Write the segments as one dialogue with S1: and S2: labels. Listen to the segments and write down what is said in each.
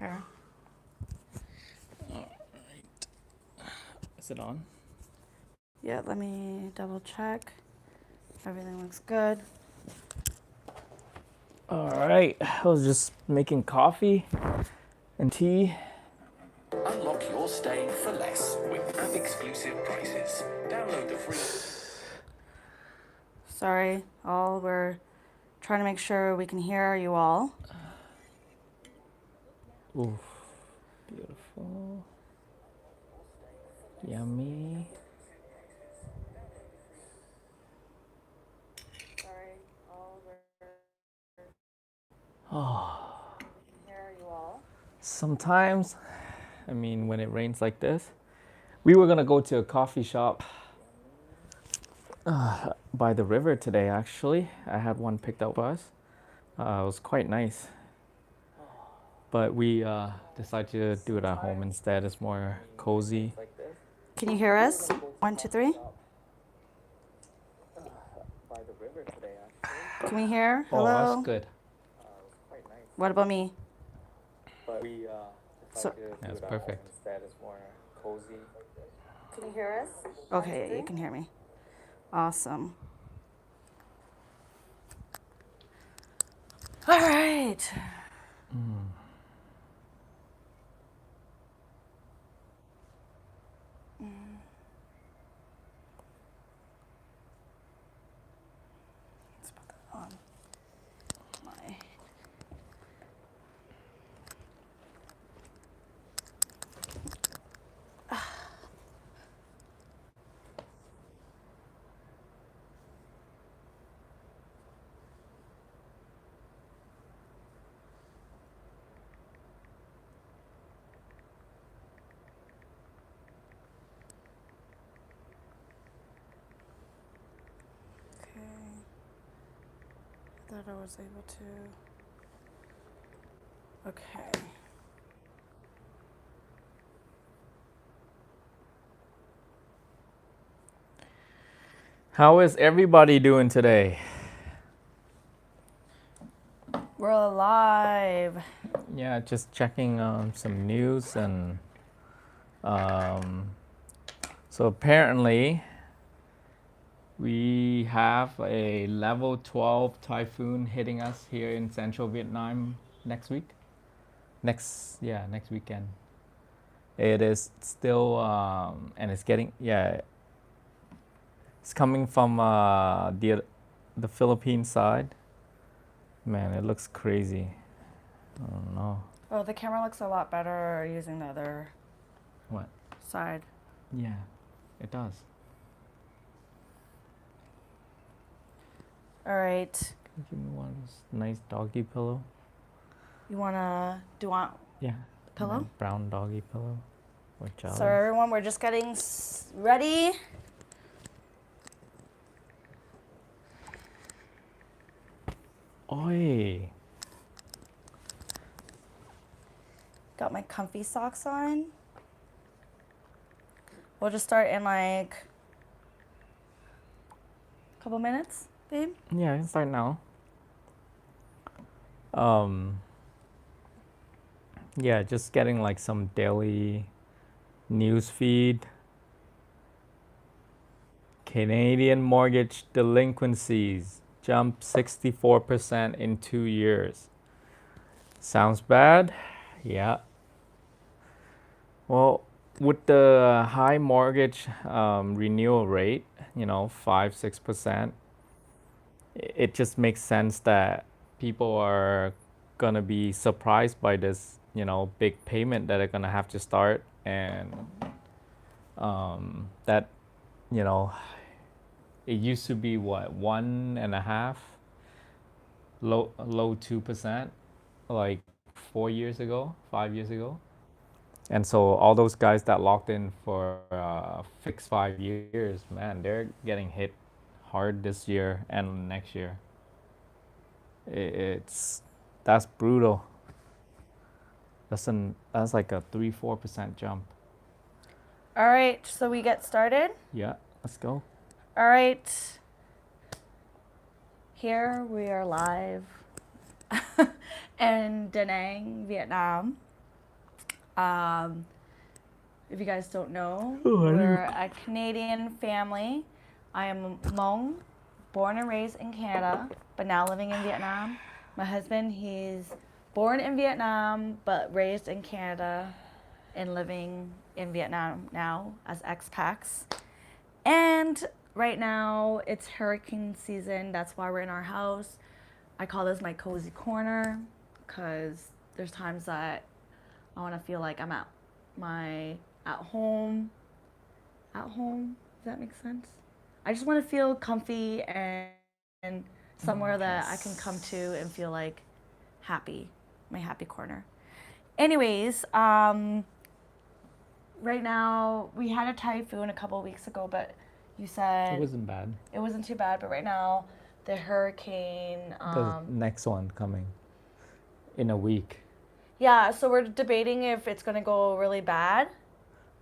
S1: Okay.
S2: All right. Is it on?
S1: Yeah, let me double check. Everything looks good.
S2: All right. I was just making coffee and tea.
S3: Unlock your stay for less with app-exclusive prices. Download the free...
S1: Sorry, all. We're trying to make sure we can hear you all.
S2: Oof. Beautiful. Yummy.
S1: Sorry, all. We're
S2: Oh.
S1: hear you all.
S2: Sometimes, I mean, when it rains like this, we were gonna go to a coffee shop by the river today. Actually, I had one picked up for us. It was quite nice, but we decided to do it at home instead. It's more cozy.
S1: Can you hear us? 1, 2, 3. Can we hear?
S2: Oh, that's
S1: Hello?
S2: good.
S1: What about me? So,
S2: That's perfect.
S1: can you hear us? Okay, yeah, you can hear me. Awesome. All right. Let's put that on my. Okay. I thought I was able to. Okay.
S2: How is everybody doing today?
S1: We're alive.
S2: Yeah, just checking some news and so apparently we have a level 12 typhoon hitting us here in central Vietnam next week. Next weekend. It is still and it's getting it's coming from the Philippine side. Man, it looks crazy. I don't know.
S1: Oh, the camera looks a lot better using the other
S2: What?
S1: side.
S2: Yeah, it does.
S1: All right.
S2: Can you give me one of those nice doggy pillow?
S1: Do you want
S2: Yeah.
S1: pillow?
S2: Nice brown doggy pillow. Or jelly.
S1: So everyone, we're just getting ready.
S2: Oi.
S1: Got my comfy socks on. We'll just start in like a couple minutes, babe.
S2: Yeah, I can start now. Yeah, just getting like some daily news feed. Canadian mortgage delinquencies jumped 64% in 2 years. Sounds bad? Yeah. Well, with the high mortgage renewal rate, 5-6%, it just makes sense that people are gonna be surprised by this, big payment that they're gonna have to start, and that, you know, it used to be what, 1.5, low 2%, like 4 years ago, 5 years ago. And so all those guys that locked in for fixed 5 years, man, they're getting hit hard this year and next year. That's brutal. That's like a 3-4% jump.
S1: All right, so we get started.
S2: Yeah, let's go.
S1: All right. Here we are live in Da Nang, Vietnam. If you guys don't know, we're a Canadian family. I am Hmong, born and raised in Canada, but now living in Vietnam. My husband, he's born in Vietnam, but raised in Canada and living in Vietnam now as expats. And right now it's hurricane season. That's why we're in our house. I call this my cozy corner because there's times that I want to feel like I'm at home. At home, does that make sense? I just want to feel comfy and somewhere that I can come to and feel like happy, my happy corner. Anyways, right now we had a typhoon a couple of weeks ago, but you said
S2: It wasn't bad.
S1: it wasn't too bad. But right now, the hurricane.
S2: The next one coming in a week.
S1: Yeah, so we're debating if it's gonna go really bad.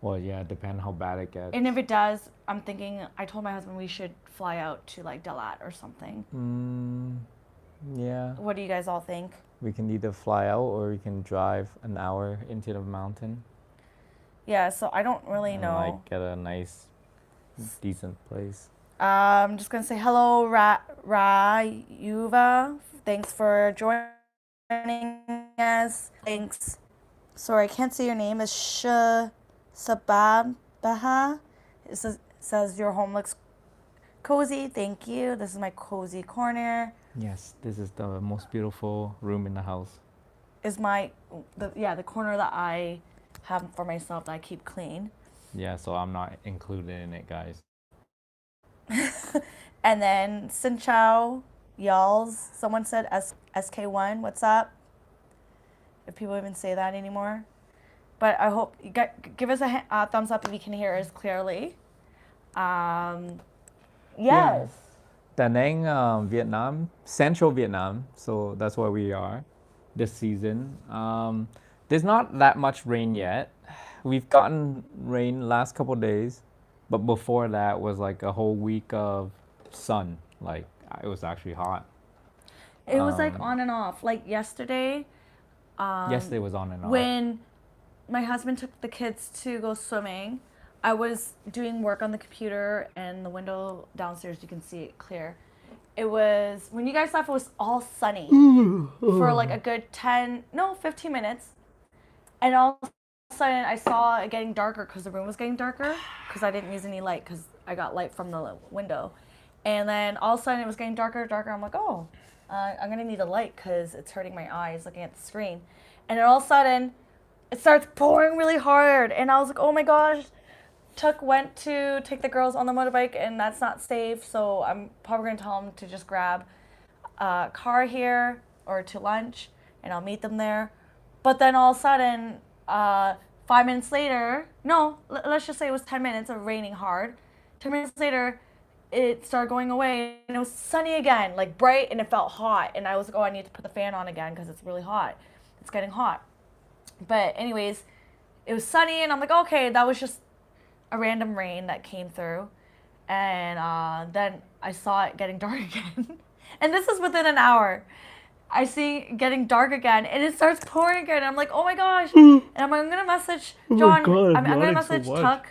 S2: Well, yeah, depend how bad it gets.
S1: And if it does, I'm thinking, I told my husband we should fly out to like Dalat or something.
S2: Yeah,
S1: What do you guys all think?
S2: we can either fly out or we can drive an hour into the mountain
S1: Yeah, so I don't really
S2: and
S1: know.
S2: like get a nice, decent place.
S1: I'm just gonna say hello, Yuva. Thanks for joining us. Thanks. Sorry, I can't say your name. Is Sababaha. It says your home looks cozy. Thank you. This is my cozy corner.
S2: Yes, this is the most beautiful room in the house.
S1: Is the corner that I have for myself that I keep clean.
S2: Yeah, so I'm not included in it, guys.
S1: And then Sin Chow, y'alls. Someone said SK1. What's up? If people even say that anymore. But I hope you give us a thumbs up if you can hear us clearly. Yes.
S2: Da Nang, Vietnam, Central Vietnam. So that's where we are this season. There's not that much rain yet. We've gotten rain last couple days, but before that was like a whole week of sun. Like it was actually hot.
S1: It was like on and off. Like yesterday.
S2: Yesterday was on and off.
S1: When my husband took the kids to go swimming, I was doing work on the computer, and the window downstairs, you can see it clear. It was, when you guys left, it was all sunny for like a good 15 minutes. And all of a sudden, I saw it getting darker because the room was getting darker because I didn't use any light because I got light from the window. And then all of a sudden, it was getting darker, darker. I'm like, oh, I'm going to need a light because it's hurting my eyes looking at the screen. And then all of a sudden, it starts pouring really hard. And I was like, oh my gosh. Tuck went to take the girls on the motorbike, and that's not safe. So I'm probably going to tell him to just grab a car here or to lunch, and I'll meet them there. But then all of a sudden, 5 minutes later, no, let's just say it was 10 minutes of raining hard. 10 minutes later, it started going away, and it was sunny again, like bright, and it felt hot. And I was like, oh, I need to put the fan on again because it's really hot. It's getting hot. But anyways, it was sunny, and I'm like, okay, that was just a random rain that came through. And then I saw it getting dark again. And this is within an hour. I see it getting dark again, and it starts pouring again. And I'm like, oh my gosh. And I'm going to message John. I'm going to message Tuck.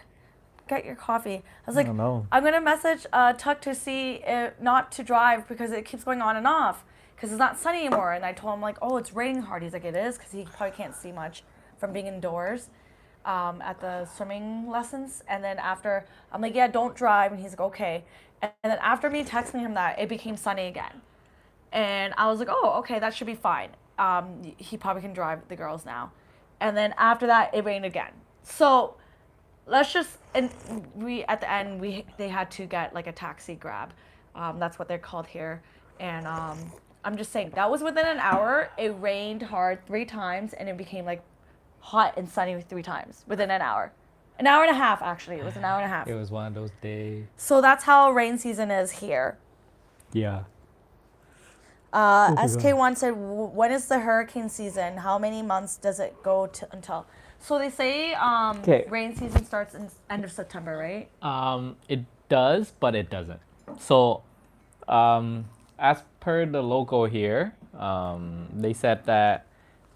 S1: Get your coffee. I was like, I'm going to message Tuck to see not to drive because it keeps going on and off because it's not sunny anymore. And I told him, like, oh, it's raining hard. He's like, it is, because he probably can't see much from being indoors at the swimming lessons. And then after, I'm like, yeah, don't drive. And he's like, okay. And then after me texting him that, it became sunny again. And I was like, oh, okay, that should be fine. He probably can drive the girls now. And then after that, it rained again. So let's just, and we, at the end, they had to get like a taxi grab. That's what they're called here. And I'm just saying, that was within an hour. It rained hard 3 times, and it became like hot and sunny 3 times within an hour. An hour and a half, actually. It was an hour and a half.
S2: It was one of those days.
S1: So that's how rain season is here.
S2: Yeah.
S1: SK1 said, when is the hurricane season? How many months does it go until? So they say rain season starts in end of September, right?
S2: It does, but it doesn't. So, as per the local here, they said that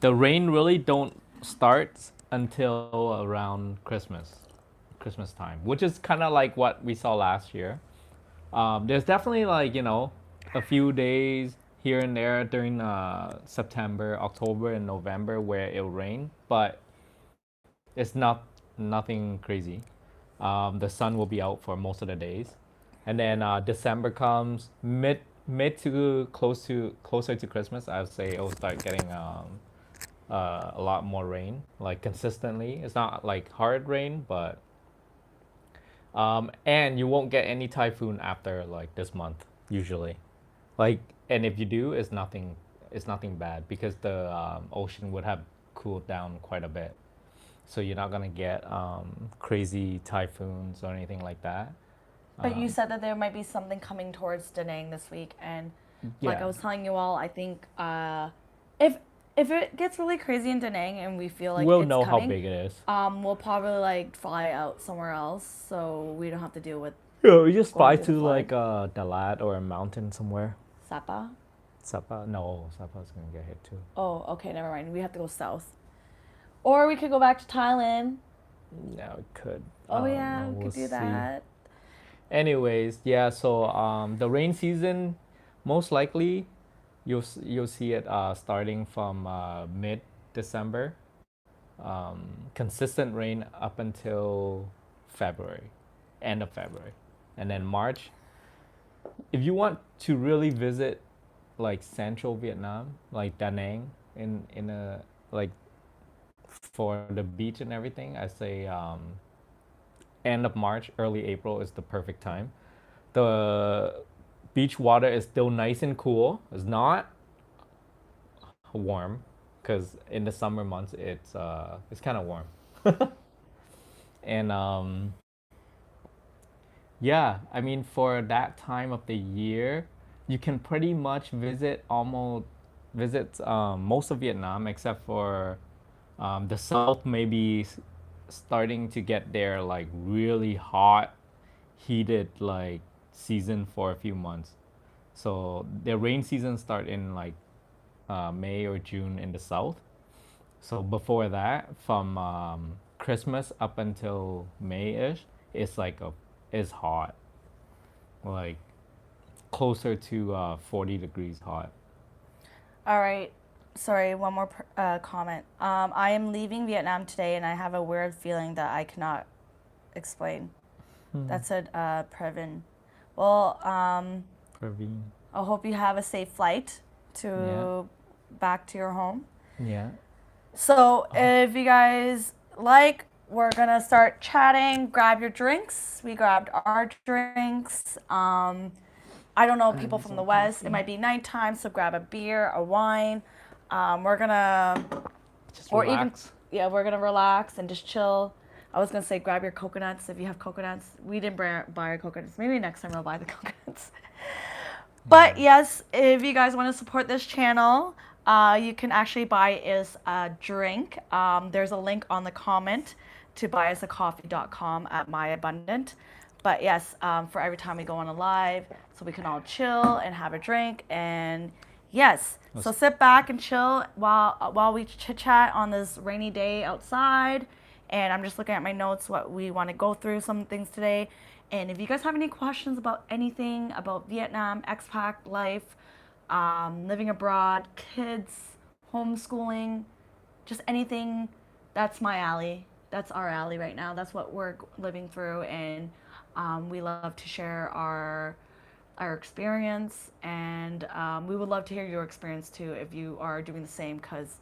S2: the rain really don't start until around Christmas time, which is kind of like what we saw last year. There's definitely like a few days here and there during September, October, and November where it'll rain, but it's nothing crazy. The sun will be out for most of the days, and then December comes mid to closer to Christmas. I would say it'll start getting a lot more rain, like consistently. It's not like hard rain, but and you won't get any typhoon after like this month usually. Like, and if you do, it's nothing bad because the ocean would have cooled down quite a bit. So you're not gonna get crazy typhoons or anything like that.
S1: But you said that there might be something coming towards Da Nang this week, and like I
S2: Yeah.
S1: was telling you all, I think if if it gets really crazy in Da Nang and we feel like
S2: We'll
S1: it's
S2: know how
S1: coming,
S2: big it is.
S1: we'll probably like fly out somewhere else so we don't have to deal with
S2: Yeah, we just fly
S1: going through
S2: to
S1: the flood.
S2: like Dalat or a mountain somewhere.
S1: Sapa.
S2: Sapa? No, Sapa's gonna get hit too.
S1: Oh, okay, never mind. We have to go south, or we could go back to Thailand.
S2: Yeah, it could.
S1: Oh yeah, we
S2: we'll
S1: could do
S2: see.
S1: that.
S2: Anyways, yeah. So the rain season, most likely, you'll see it starting from mid December. Consistent rain up until February, end of February, and then March. If you want to really visit like central Vietnam, like Da Nang, in a like for the beach and everything, I say end of March, early April is the perfect time. The beach water is still nice and cool. It's not warm because in the summer months it's kind of warm. And yeah, I mean for that time of the year, you can pretty much visit most of Vietnam except for the south may be starting to get their like really hot, heated like season for a few months. So the rain season start in like May or June in the south. So before that, from Christmas up until May-ish, it's like it's hot, like closer to 40 degrees hot.
S1: All right. Sorry, one more comment. I am leaving Vietnam today, and I have a weird feeling that I cannot explain. That said, Previn. Well,
S2: Praveen.
S1: I hope you have a safe flight to
S2: Yeah.
S1: back to your home.
S2: Yeah.
S1: So if you guys like, we're gonna start chatting. Grab your drinks. We grabbed our drinks. I don't know people from the West. It might be nighttime, so grab a beer, a wine. We're gonna,
S2: Just
S1: or
S2: relax.
S1: even, yeah, we're gonna relax and just chill. I was gonna say grab your coconuts if you have coconuts. We didn't buy our coconuts. Maybe next time I'll buy the coconuts. But yes, if you guys want to support this channel, you can actually buy us a drink. There's a link on the comment to buyusacoffee.com at myabundant. But yes, for every time we go on a live, so we can all chill and have a drink. And yes, so sit back and chill while we chit chat on this rainy day outside. And I'm just looking at my notes, what we want to go through, some things today. And if you guys have any questions about anything about Vietnam, expat life, living abroad, kids, homeschooling, just anything, that's my alley. That's our alley right now. That's what we're living through, and we love to share our experience, and we would love to hear your experience too if you are doing the same, because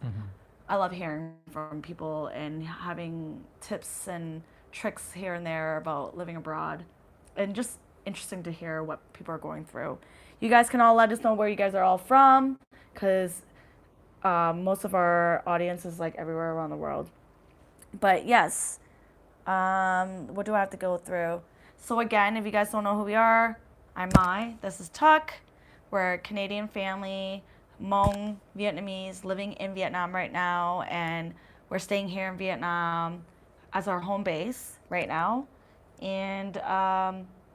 S1: I love hearing from people and having tips and tricks here and there about living abroad, and just interesting to hear what people are going through. You guys can all let us know where you guys are all from, because most of our audience is like everywhere around the world. But yes, what do I have to go through? So again, if you guys don't know who we are, I'm Mai. This is Tuck. We're a Canadian family, Hmong Vietnamese, living in Vietnam right now, and we're staying here in Vietnam as our home base right now. And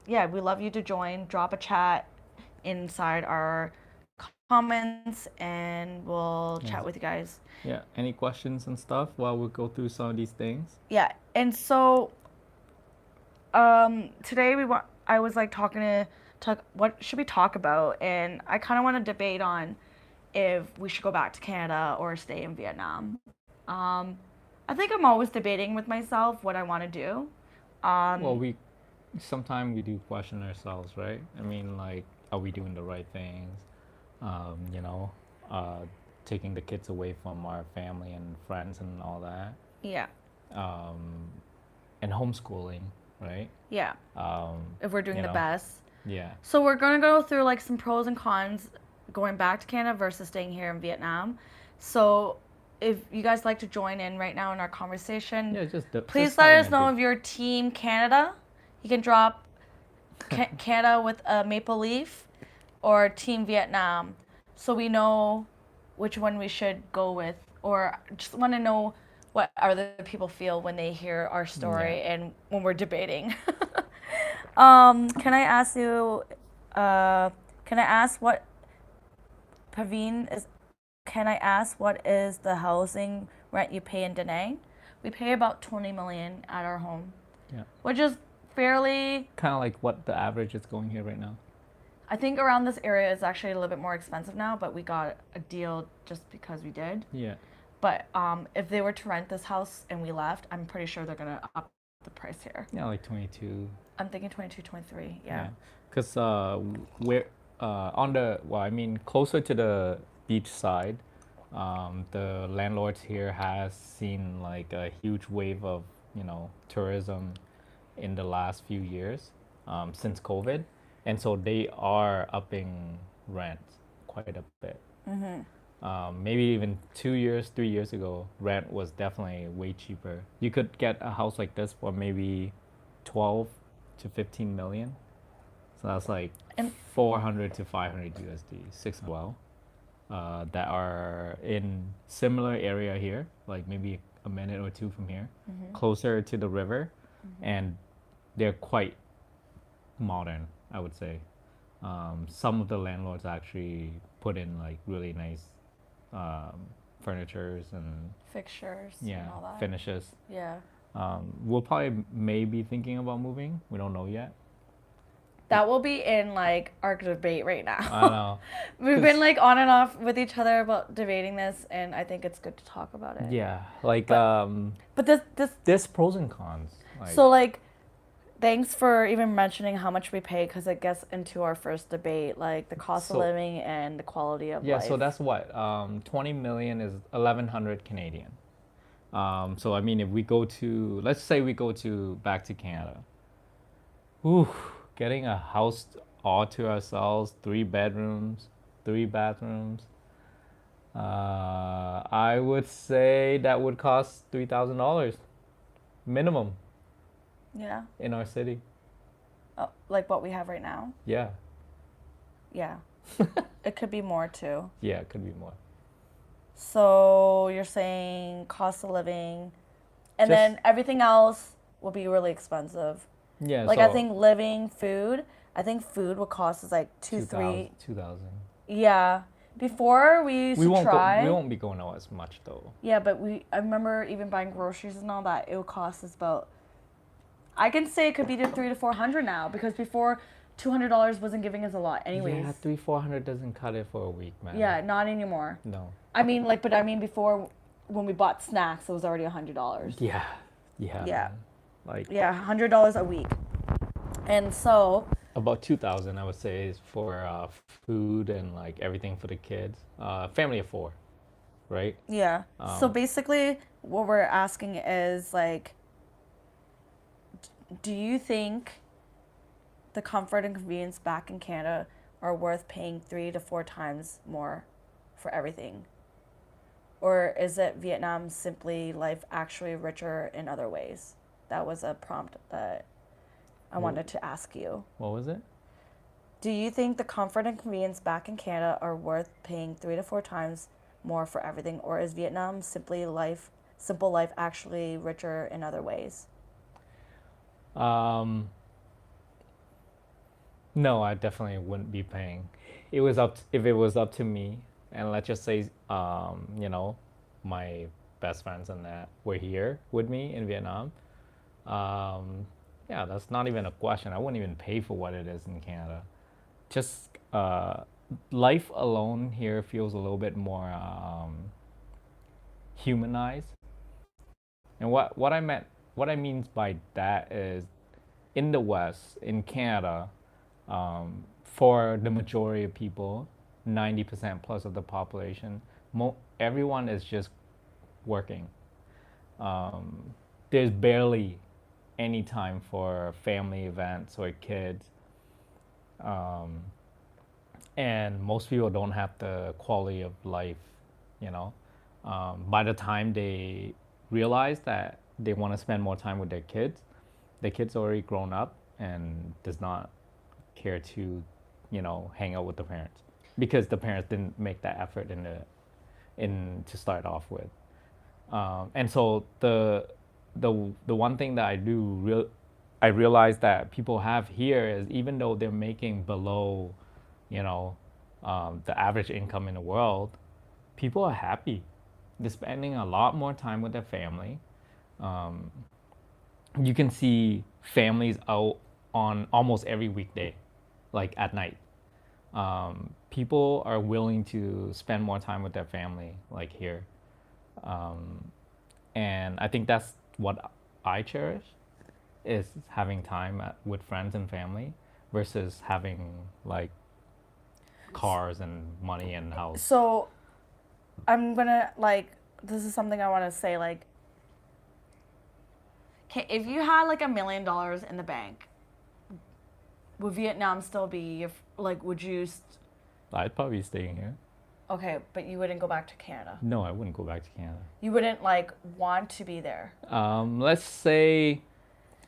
S1: yeah, we love you to join. Drop a chat inside our comments, and we'll
S2: Yes.
S1: chat with you guys.
S2: Yeah. Any questions and stuff while we go through some of these things?
S1: Yeah, and so today I was like talk what should we talk about, and I kind of want to debate on if we should go back to Canada or stay in Vietnam. I think I'm always debating with myself what I want to do.
S2: Well, sometimes we do question ourselves, right? I mean, like, are we doing the right things? You know, uh, taking the kids away from our family and friends and all that,
S1: Yeah,
S2: and homeschooling, right?
S1: yeah, if we're doing
S2: You
S1: the
S2: know,
S1: best.
S2: yeah.
S1: So we're gonna go through like some pros and cons going back to Canada versus staying here in Vietnam. So if you guys like to join in right now in our conversation,
S2: Yeah, just
S1: please
S2: just
S1: let
S2: having
S1: us
S2: a
S1: know
S2: good-
S1: if you're Team Canada. You can drop Canada with a maple leaf or Team Vietnam, so we know which one we should go with, or just want to know what other people feel when they hear our story
S2: Yeah.
S1: and when we're debating. Can I ask you? Can I ask what Paveen is? Can I ask what is the housing rent you pay in Da Nang? We pay about 20 million at our home,
S2: Yeah.
S1: which is fairly.
S2: Kind of like what the average is going here right now.
S1: I think around this area is actually a little bit more expensive now, but we got a deal just because we did.
S2: Yeah.
S1: But if they were to rent this house and we left, I'm pretty sure they're gonna up the price here.
S2: Yeah, like 22.
S1: I'm thinking 22, 23. Yeah.
S2: Because we're on the, well, I mean, closer to the beach side, the landlords here has seen like a huge wave of, tourism in the last few years, since COVID. And so they are upping rent quite a bit. Maybe even 2 years, 3 years ago, rent was definitely way cheaper. You could get a house like this for maybe 12 to 15 million. So that's like
S1: And
S2: 400 to 500 USD, six well, that are in similar area here, like maybe a minute or two from here, closer to the river, and they're quite modern, I would say. Some of the landlords actually put in like really nice furnitures and
S1: fixtures and all that.
S2: finishes.
S1: Yeah.
S2: We'll probably maybe thinking about moving. We don't know yet.
S1: That will be in like our debate right now.
S2: I know.
S1: We've been like on and off with each other about debating this, and I think it's good to talk about it.
S2: Yeah, like
S1: But this
S2: there's pros and cons. Like,
S1: so like, thanks for even mentioning how much we pay, because it gets into our first debate, like the cost of
S2: So-
S1: living and the quality of
S2: yeah,
S1: life.
S2: so that's what 20 million is 1100 Canadian. So I mean, if we go to, let's say we go to back to Canada, ooh, getting a house all to ourselves, 3 bedrooms, 3 bathrooms. I would say that would cost $3,000 minimum
S1: Yeah.
S2: in our city.
S1: Like what we have right now.
S2: Yeah,
S1: Yeah. It could be more too.
S2: yeah, it could be more.
S1: So you're saying cost of living, and
S2: Just-
S1: then everything else will be really expensive.
S2: Yeah,
S1: Like
S2: so
S1: I think living, food. I think food would cost us like 2,000, 3.
S2: 2,000.
S1: Yeah. Before we used
S2: We
S1: to
S2: won't
S1: try.
S2: we won't be going out as much though.
S1: Yeah, but I remember even buying groceries and all that. It would cost us about. I can say it could be to 300 to 400 now, because before $200 wasn't giving us a lot anyways.
S2: Yeah, 300-400 doesn't cut it for a week, man.
S1: Yeah, not anymore.
S2: No.
S1: I mean, before when we bought snacks, it was already $100.
S2: Yeah. Yeah.
S1: Yeah.
S2: Man. Like
S1: Yeah, $100 a week. And so,
S2: about 2,000, I would say, is for food and like everything for the kids. Family of 4, right?
S1: yeah. So basically, what we're asking is like, do you think the comfort and convenience back in Canada are worth paying 3 to 4 times more for everything? Or is it Vietnam simply life actually richer in other ways? That was a prompt that I wanted to ask you.
S2: What was it?
S1: Do you think the comfort and convenience back in Canada are worth paying 3 to 4 times more for everything? Or is Vietnam simple life actually richer in other ways?
S2: No, I definitely wouldn't be paying if it was up to me, and let's just say, you know, my best friends and that were here with me in Vietnam, yeah, that's not even a question. I wouldn't even pay for what it is in Canada. Just life alone here feels a little bit more humanized. And what I mean by that is, in the West, in Canada, for the majority of people, 90% plus of the population, everyone is just working. There's barely any time for family events or kids. And most people don't have the quality of life, you know. By the time they realize that they want to spend more time with their kids already grown up and does not care to, you know, hang out with the parents because the parents didn't make that effort in to start off with. And so the one thing that I realize that people have here is, even though they're making below, you know, the average income in the world, people are happy. They're spending a lot more time with their family. You can see families out on almost every weekday, like at night. People are willing to spend more time with their family, like here. And I think that's what I cherish, is having time with friends and family versus having like cars and money and house.
S1: So I'm gonna this is something I want to say, like, okay, if you had like $1 million in the bank, would Vietnam still be would you
S2: I'd probably be staying here.
S1: okay, but you wouldn't go back to Canada?
S2: No, I wouldn't go back to Canada.
S1: You wouldn't want to be there?
S2: Let's say,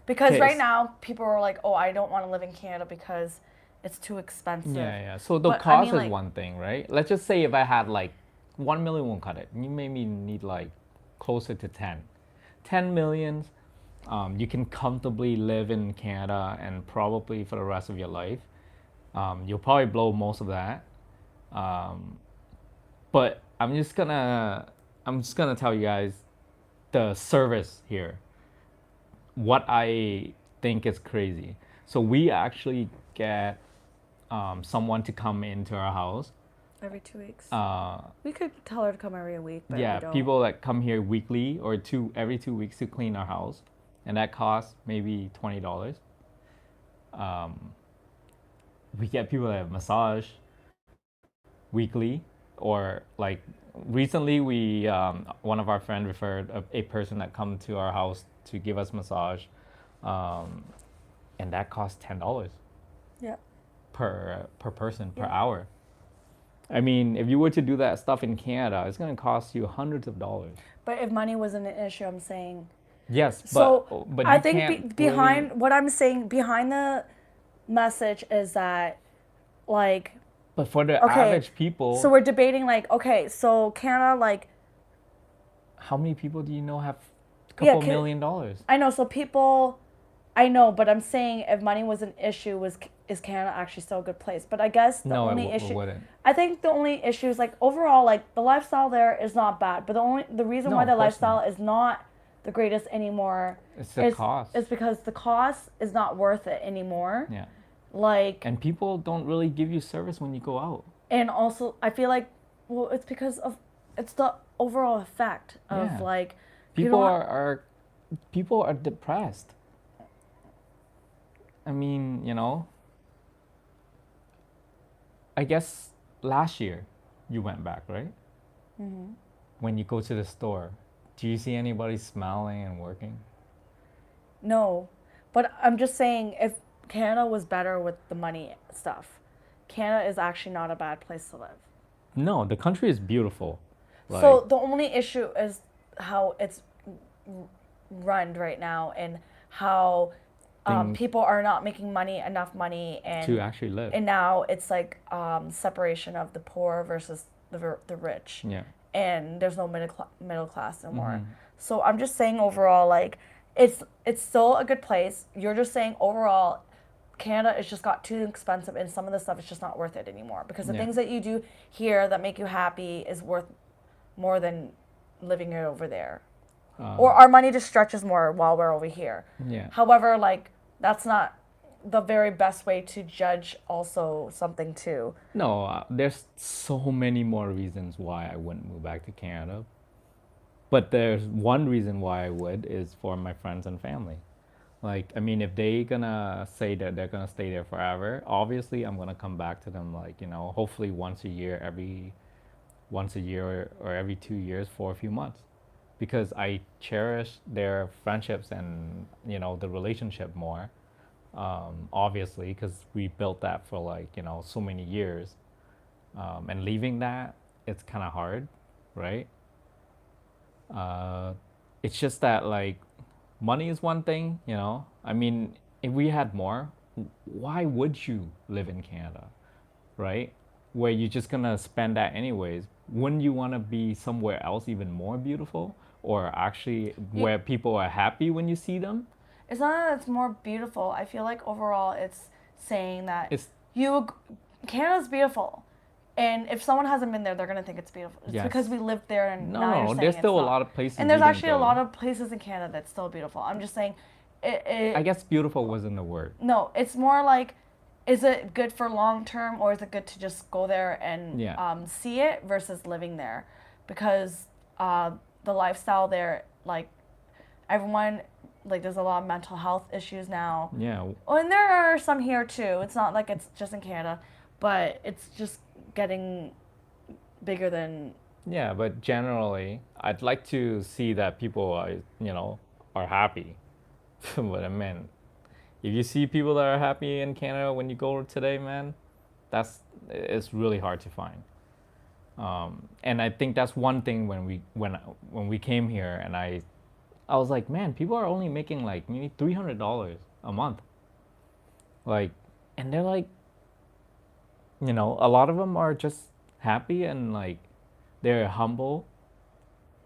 S1: because
S2: okay,
S1: right now people are like, oh, I don't want to live in Canada because it's too expensive.
S2: yeah. So the
S1: But,
S2: cost is one thing, right? Let's just say if I had like 1 million, won't cut it. You maybe need like closer to 10 millions. You can comfortably live in Canada and probably for the rest of your life. You'll probably blow most of that. But I'm just gonna tell you guys the service here. What I think is crazy. So we actually get someone to come into our house
S1: every 2 weeks. We could tell her to come every week, but
S2: yeah,
S1: we don't.
S2: people that come here weekly or every 2 weeks to clean our house, and that costs maybe $20. We get people that have massage weekly, or like recently we one of our friends referred a person that come to our house to give us massage, and that costs $10.
S1: Yeah.
S2: Per person per hour. I mean, if you were to do that stuff in Canada, it's going to cost you hundreds of dollars.
S1: But if money wasn't an issue, I'm saying.
S2: Yes,
S1: so
S2: but
S1: I
S2: you
S1: think
S2: can't
S1: behind
S2: really...
S1: what I'm saying, behind the message is that, like.
S2: But for the average people.
S1: So we're debating okay, so Canada,
S2: how many people do you know have a couple $1 million?
S1: I know, so people. I know, but I'm saying if money was an issue, is Canada actually still a good place? But I guess the only issue.
S2: Wouldn't.
S1: I think the only issue is overall, the lifestyle there is not bad, but the reason why the lifestyle is not the greatest anymore
S2: it's the cost.
S1: It's because the cost is not worth it anymore.
S2: Yeah.
S1: And
S2: people don't really give you service when you go out.
S1: And also, I feel it's because of it's the overall effect of
S2: people are depressed. I mean, I guess last year you went back, right? Mm-hmm. When you go to the store, do you see anybody smiling and working?
S1: No, but I'm just saying, if Canada was better with the money stuff, Canada is actually not a bad place to live.
S2: No, the country is beautiful.
S1: So the only issue is how it's run right now, and how people are not making enough money and
S2: to actually live. And
S1: now it's separation of the poor versus the rich.
S2: Yeah.
S1: And there's no middle class anymore. Mm-hmm. So I'm just saying overall, it's still a good place. You're just saying overall, Canada it's just got too expensive, and some of the stuff is just not worth it anymore, because the
S2: Yeah.
S1: things that you do here that make you happy is worth more than living it over there. Or our money just stretches more while we're over here.
S2: Yeah.
S1: However, like that's not the very best way to judge also something too.
S2: No, there's so many more reasons why I wouldn't move back to Canada. But there's one reason why I would is for my friends and family. Like, I mean, if they gonna say that they're gonna stay there forever, obviously I'm gonna come back to them, like, you know, hopefully once a year or every 2 years for a few months, because I cherish their friendships and, you know, the relationship more. Obviously, because we built that for, like, you know, so many years, and leaving that, it's kind of hard, right? Uh, it's just that, like, money is one thing, you know. I mean, if we had more, why would you live in Canada, right? Where you're just gonna spend that anyways. Wouldn't you want to be somewhere else even more beautiful, or actually where people are happy when you see them?
S1: It's not that it's more beautiful. I feel like overall it's saying that
S2: It's
S1: Canada's beautiful. And if someone hasn't been there, they're gonna think it's beautiful. It's
S2: Yes.
S1: because we lived there, and now you're
S2: no,
S1: saying
S2: there's
S1: it's
S2: still a
S1: not.
S2: lot of places.
S1: And there's
S2: we didn't
S1: actually a
S2: go.
S1: lot of places in Canada that's still beautiful. I'm just saying,
S2: I guess beautiful wasn't the word.
S1: no, it's more like, is it good for long term, or is it good to just go there and
S2: Yeah.
S1: see it versus living there? Because the lifestyle there, like everyone, like there's a lot of mental health issues now.
S2: Yeah.
S1: Oh, and there are some here too. It's not like it's just in Canada, but it's just getting bigger than.
S2: Yeah, but generally, I'd like to see that people are, you know, are happy. But I mean, if you see people that are happy in Canada when you go today, man, it's really hard to find. And I think that's one thing when we came here, and I was like, man, people are only making like maybe $300 a month, like, and they're like, you know, a lot of them are just happy and like they're humble,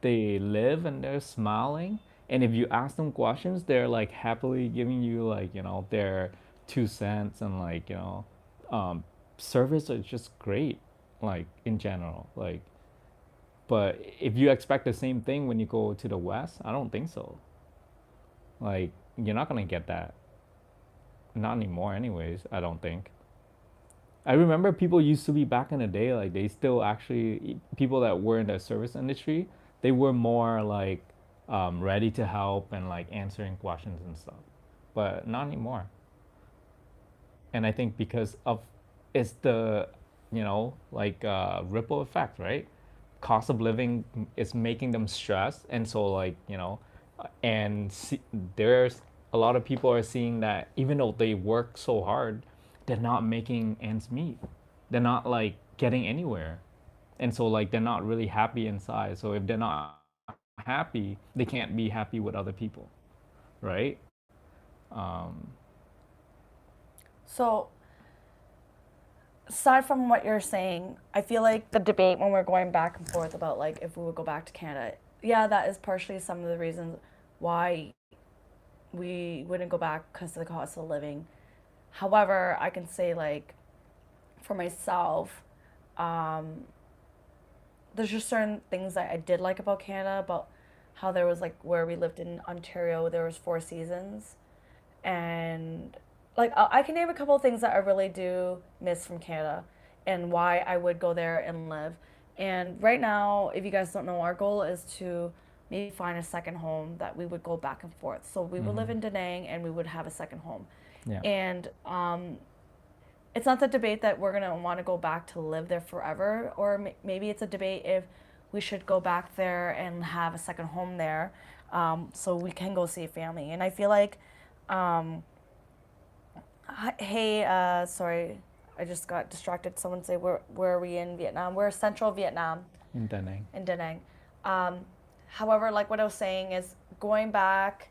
S2: they live and they're smiling. And if you ask them questions, they're like happily giving you, like, you know, their 2 cents, and like, you know, um, service is just great, like in general. Like, but if you expect the same thing when you go to the West, I don't think so. Like, you're not gonna get that. Not anymore, anyways. I don't think. I remember people used to be back in the day, like they still actually, people that were in the service industry, they were more like ready to help and like answering questions and stuff, but not anymore. And I think because of it's the, you know, like ripple effect, right? Cost of living is making them stressed, and so, like, you know, and there's a lot of people are seeing that even though they work so hard, they're not making ends meet. They're not like getting anywhere, and so like they're not really happy inside. So if they're not happy, they can't be happy with other people, right? Um,
S1: So, aside from what you're saying, I feel like the debate when we're going back and forth about like if we would go back to Canada, yeah, that is partially some of the reasons why we wouldn't go back, because of the cost of living. However, I can say like for myself, there's just certain things that I did like about Canada, about how there was like where we lived in Ontario, there was 4 seasons, and like I can name a couple of things that I really do miss from Canada and why I would go there and live. And right now, if you guys don't know, our goal is to maybe find a second home that we would go back and forth. So we would live in Da Nang and we would have a second home.
S2: yeah.
S1: And it's not the debate that we're gonna want to go back to live there forever, or maybe it's a debate if we should go back there and have a second home there, so we can go see family. And I feel like, hey, sorry, I just got distracted. Someone say, where are we in Vietnam? We're central Vietnam.
S2: In Da Nang.
S1: In Da Nang. However, like what I was saying is going back,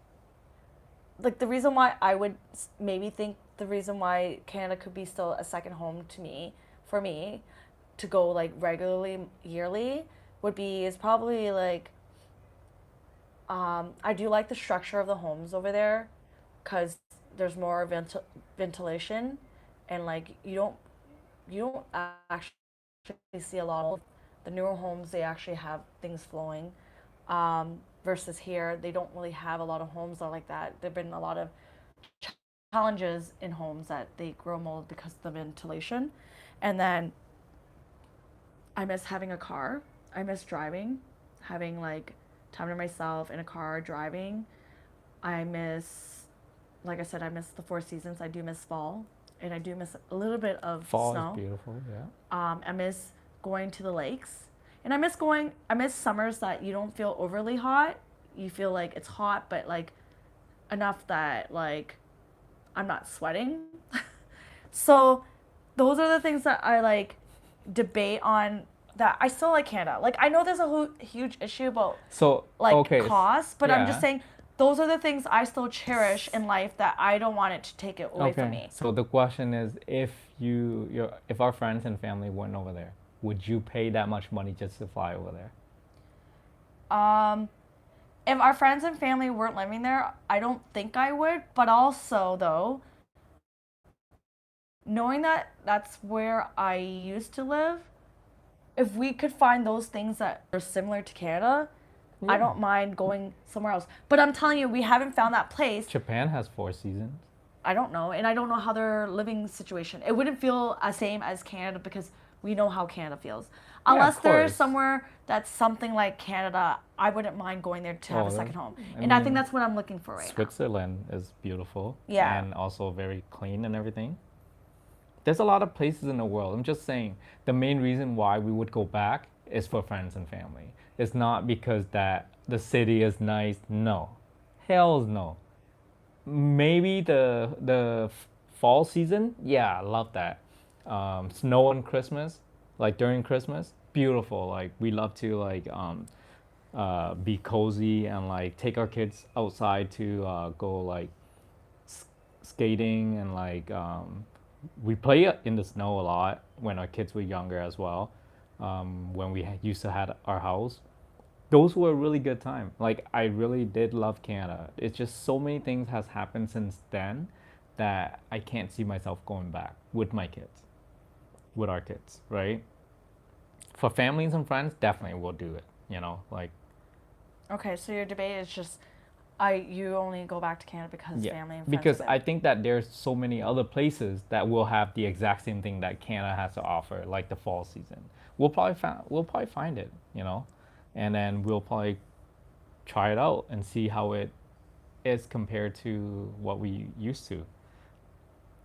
S1: like the reason why I would maybe think the reason why Canada could be still a second home to me, for me, to go like regularly, yearly, would be is probably like, I do like the structure of the homes over there, because there's more ventilation, and like you don't actually see a lot of the newer homes. They actually have things flowing, versus here they don't really have a lot of homes that are like that. There've been a lot of challenges in homes that they grow mold because of the ventilation. And then I miss having a car. I miss driving, having like time to myself in a car driving. I miss, like I said, I miss the four seasons. I do miss fall, and I do miss a little bit of
S2: Fall
S1: snow.
S2: is beautiful, yeah.
S1: I miss going to the lakes, and I miss summers that you don't feel overly hot. You feel like it's hot, but like enough that like I'm not sweating. So those are the things that I like debate on. That I still like Canada. Like I know there's a huge issue about
S2: So
S1: like
S2: okay,
S1: cost, but I'm just
S2: yeah.
S1: saying those are the things I still cherish in life that I don't want it to take it away from me.
S2: So the question is, if our friends and family went over there, would you pay that much money just to fly over there?
S1: If our friends and family weren't living there, I don't think I would. But also, though, knowing that that's where I used to live, if we could find those things that are similar to Canada, I don't mind going somewhere else. But I'm telling you, we haven't found that place.
S2: Japan has 4 seasons.
S1: I don't know, and I don't know how their living situation. It wouldn't feel the same as Canada because we know how Canada feels. Unless there's
S2: course.
S1: somewhere that's something like Canada, I wouldn't mind going there to have a second home. And I think
S2: mean,
S1: that's what I'm looking for right now.
S2: Switzerland is beautiful.
S1: Yeah.
S2: And also very clean and everything. There's a lot of places in the world. I'm just saying the main reason why we would go back is for friends and family. It's not because that the city is nice. No. Hells no. Maybe the fall season, yeah, I love that. Snow on Christmas, like during Christmas, beautiful. Like we love to like be cozy and like take our kids outside to go like skating and like we play in the snow a lot when our kids were younger as well. When we used to have our house, those were a really good time. Like I really did love Canada. It's just so many things has happened since then that I can't see myself going back with my kids, with our kids, right? For families and friends, definitely we'll do it. You know, like
S1: Okay, so your debate is just you only go back to Canada because family and friends.
S2: because
S1: are
S2: I
S1: there.
S2: think that there's so many other places that will have the exact same thing that Canada has to offer, like the fall season. We'll probably find it, you know, and then we'll probably try it out and see how it is compared to what we used to.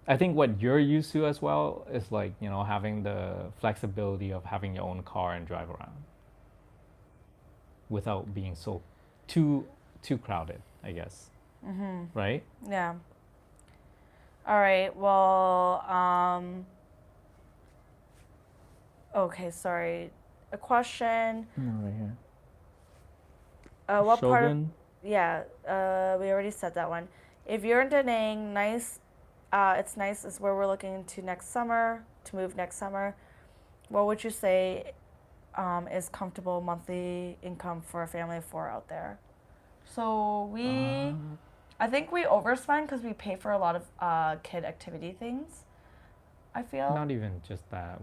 S2: I think what you're used to as well is like, you know, having the flexibility of having your own car and drive around without being so too crowded, I guess. Right?
S1: Yeah. All right. Well, okay, sorry. A question.
S2: Right here.
S1: What part of
S2: Shogun?
S1: yeah, we already said that one. If you're in Da Nang, it's nice is where we're looking to move next summer. What would you say is comfortable monthly income for a family of four out there? So I think we overspend because we pay for a lot of kid activity things. I feel.
S2: Not even just that.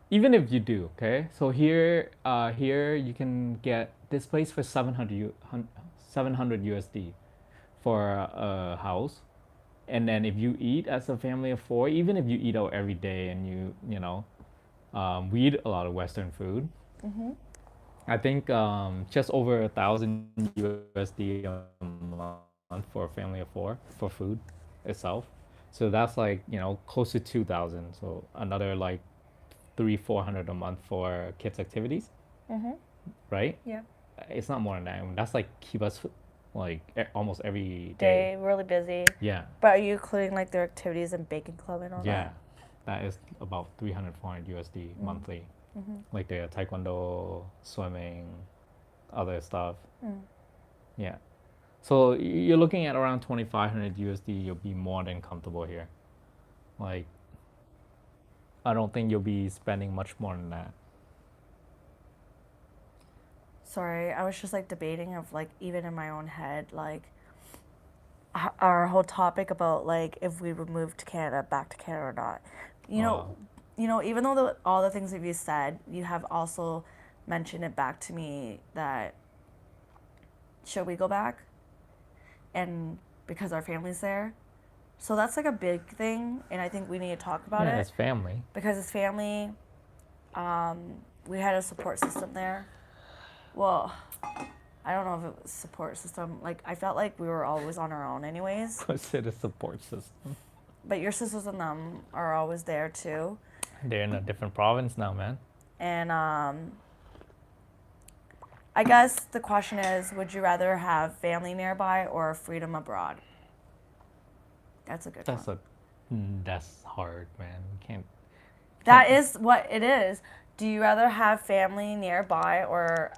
S2: Even if you do, okay. So here you can get this place for 700 USD for a house, and then if you eat as a family of four, even if you eat out every day and you know, we eat a lot of Western food. I think just over 1,000 USD a month for a family of four for food itself. So that's like, you know, close to 2,000. So another like 300-400 a month for kids activities, right?
S1: Yeah.
S2: It's not more than that. I mean, that's like keep us like almost every
S1: Day
S2: day.
S1: really busy.
S2: Yeah.
S1: But are you including like their activities and baking club and all
S2: Yeah.
S1: that?
S2: That is about 300-400 USD monthly. Like the taekwondo, swimming, other stuff. Yeah. So you're looking at around 2,500 USD. You'll be more than comfortable here. Like, I don't think you'll be spending much more than that.
S1: Sorry, I was just like debating of like even in my own head like our whole topic about like if we would move to Canada, back to Canada or not.
S2: Wow.
S1: Even though all the things that you said, you have also mentioned it back to me that should we go back? And because our family's there. So that's like a big thing, and I think we need to talk about
S2: Yeah,
S1: it
S2: it's family.
S1: because it's family. We had a support system there. Well, I don't know if it was support system. Like I felt like we were always on our own, anyways.
S2: Consider support system.
S1: But your sisters and them are always there too,
S2: They're in a different province now, man.
S1: and I guess the question is, would you rather have family nearby or freedom abroad? That's a good one.
S2: That's hard, man. You can't.
S1: That is what it is. Do you rather have family nearby or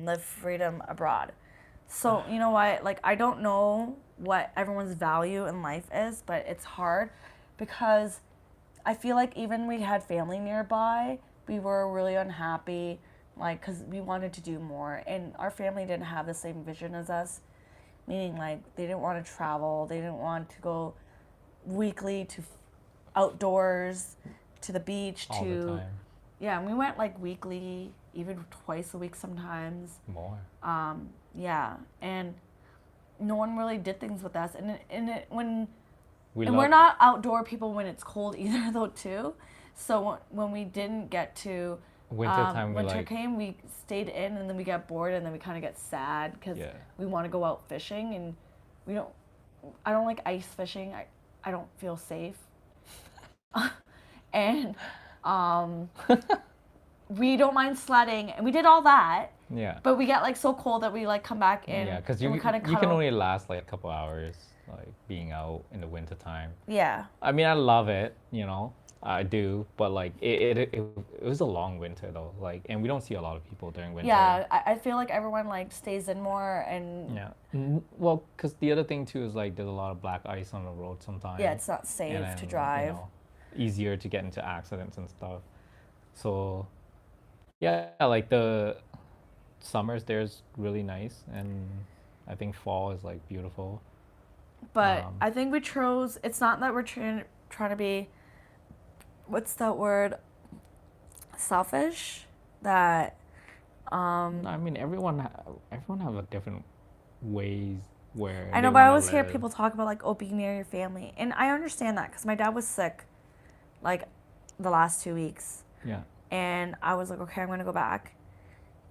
S1: live freedom abroad? So, you know what? Like, I don't know what everyone's value in life is, but it's hard because I feel like even we had family nearby, we were really unhappy, like, because we wanted to do more. And our family didn't have the same vision as us, meaning, like, they didn't want to travel, they didn't want to go weekly to outdoors, to the beach,
S2: All the time.
S1: yeah, and we went like weekly, even twice a week sometimes.
S2: More.
S1: Yeah, and no one really did things with us, when
S2: We
S1: and we're not outdoor people when it's cold either, though too. So when we didn't get to
S2: Wintertime,
S1: winter came, we stayed in, and then we got bored, and then we kind of get sad because we want to go out fishing, and we don't. I don't like ice fishing. I don't feel safe. And we don't mind sledding, and we did all that.
S2: Yeah.
S1: But we get like so cold that we like come back in.
S2: Yeah, because you can only last like a couple hours, like being out in the wintertime.
S1: Yeah.
S2: I mean, I love it, I do, but like it was a long winter though, like, and we don't see a lot of people during winter.
S1: Yeah, I feel like everyone like stays in more and.
S2: Yeah. Well, because the other thing too is like there's a lot of black ice on the road sometimes.
S1: Yeah, it's not safe
S2: and then,
S1: to drive.
S2: Easier to get into accidents and stuff. So, yeah, like the summers there's really nice, and I think fall is like beautiful.
S1: But I think we chose. It's not that we're trying to be. What's that word? Selfish. That.
S2: I mean, everyone have a different ways where.
S1: I know, but I always hear people talk about like, oh, being near your family, and I understand that because my dad was sick, like, the last 2 weeks.
S2: Yeah.
S1: And I was like, okay, I'm gonna go back,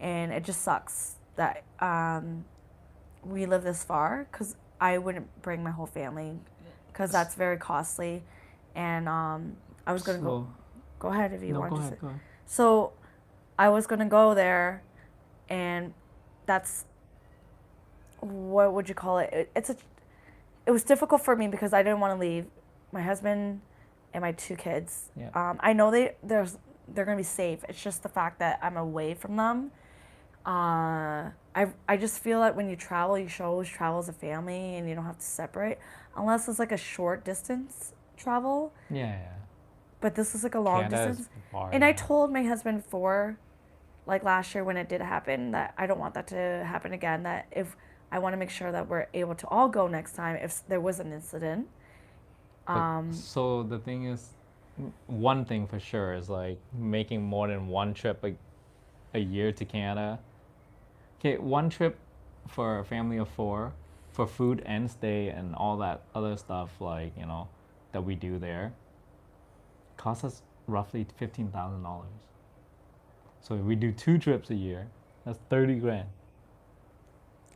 S1: and it just sucks that we live this far because I wouldn't bring my whole family because that's very costly, and I was gonna go ahead if you want to.
S2: Go ahead.
S1: So I was gonna go there, and that's what would you call it? It was difficult for me because I didn't want to leave my husband and my 2 kids.
S2: Yeah.
S1: I know they're gonna be safe. It's just the fact that I'm away from them. I just feel like when you travel, you should always travel as a family, and you don't have to separate, unless it's like a short distance travel.
S2: Yeah.
S1: But this is like a long
S2: Canada's
S1: distance.
S2: far,
S1: And I
S2: man.
S1: told my husband before, like last year when it did happen, that I don't want that to happen again. That if I want to make sure that we're able to all go next time if there was an incident.
S2: So the thing is, one thing for sure is like making more than one trip a year to Canada. Okay, one trip for a family of 4 for food and stay and all that other stuff, like, that we do there costs us roughly $15,000. So if we do 2 trips a year, that's 30 grand.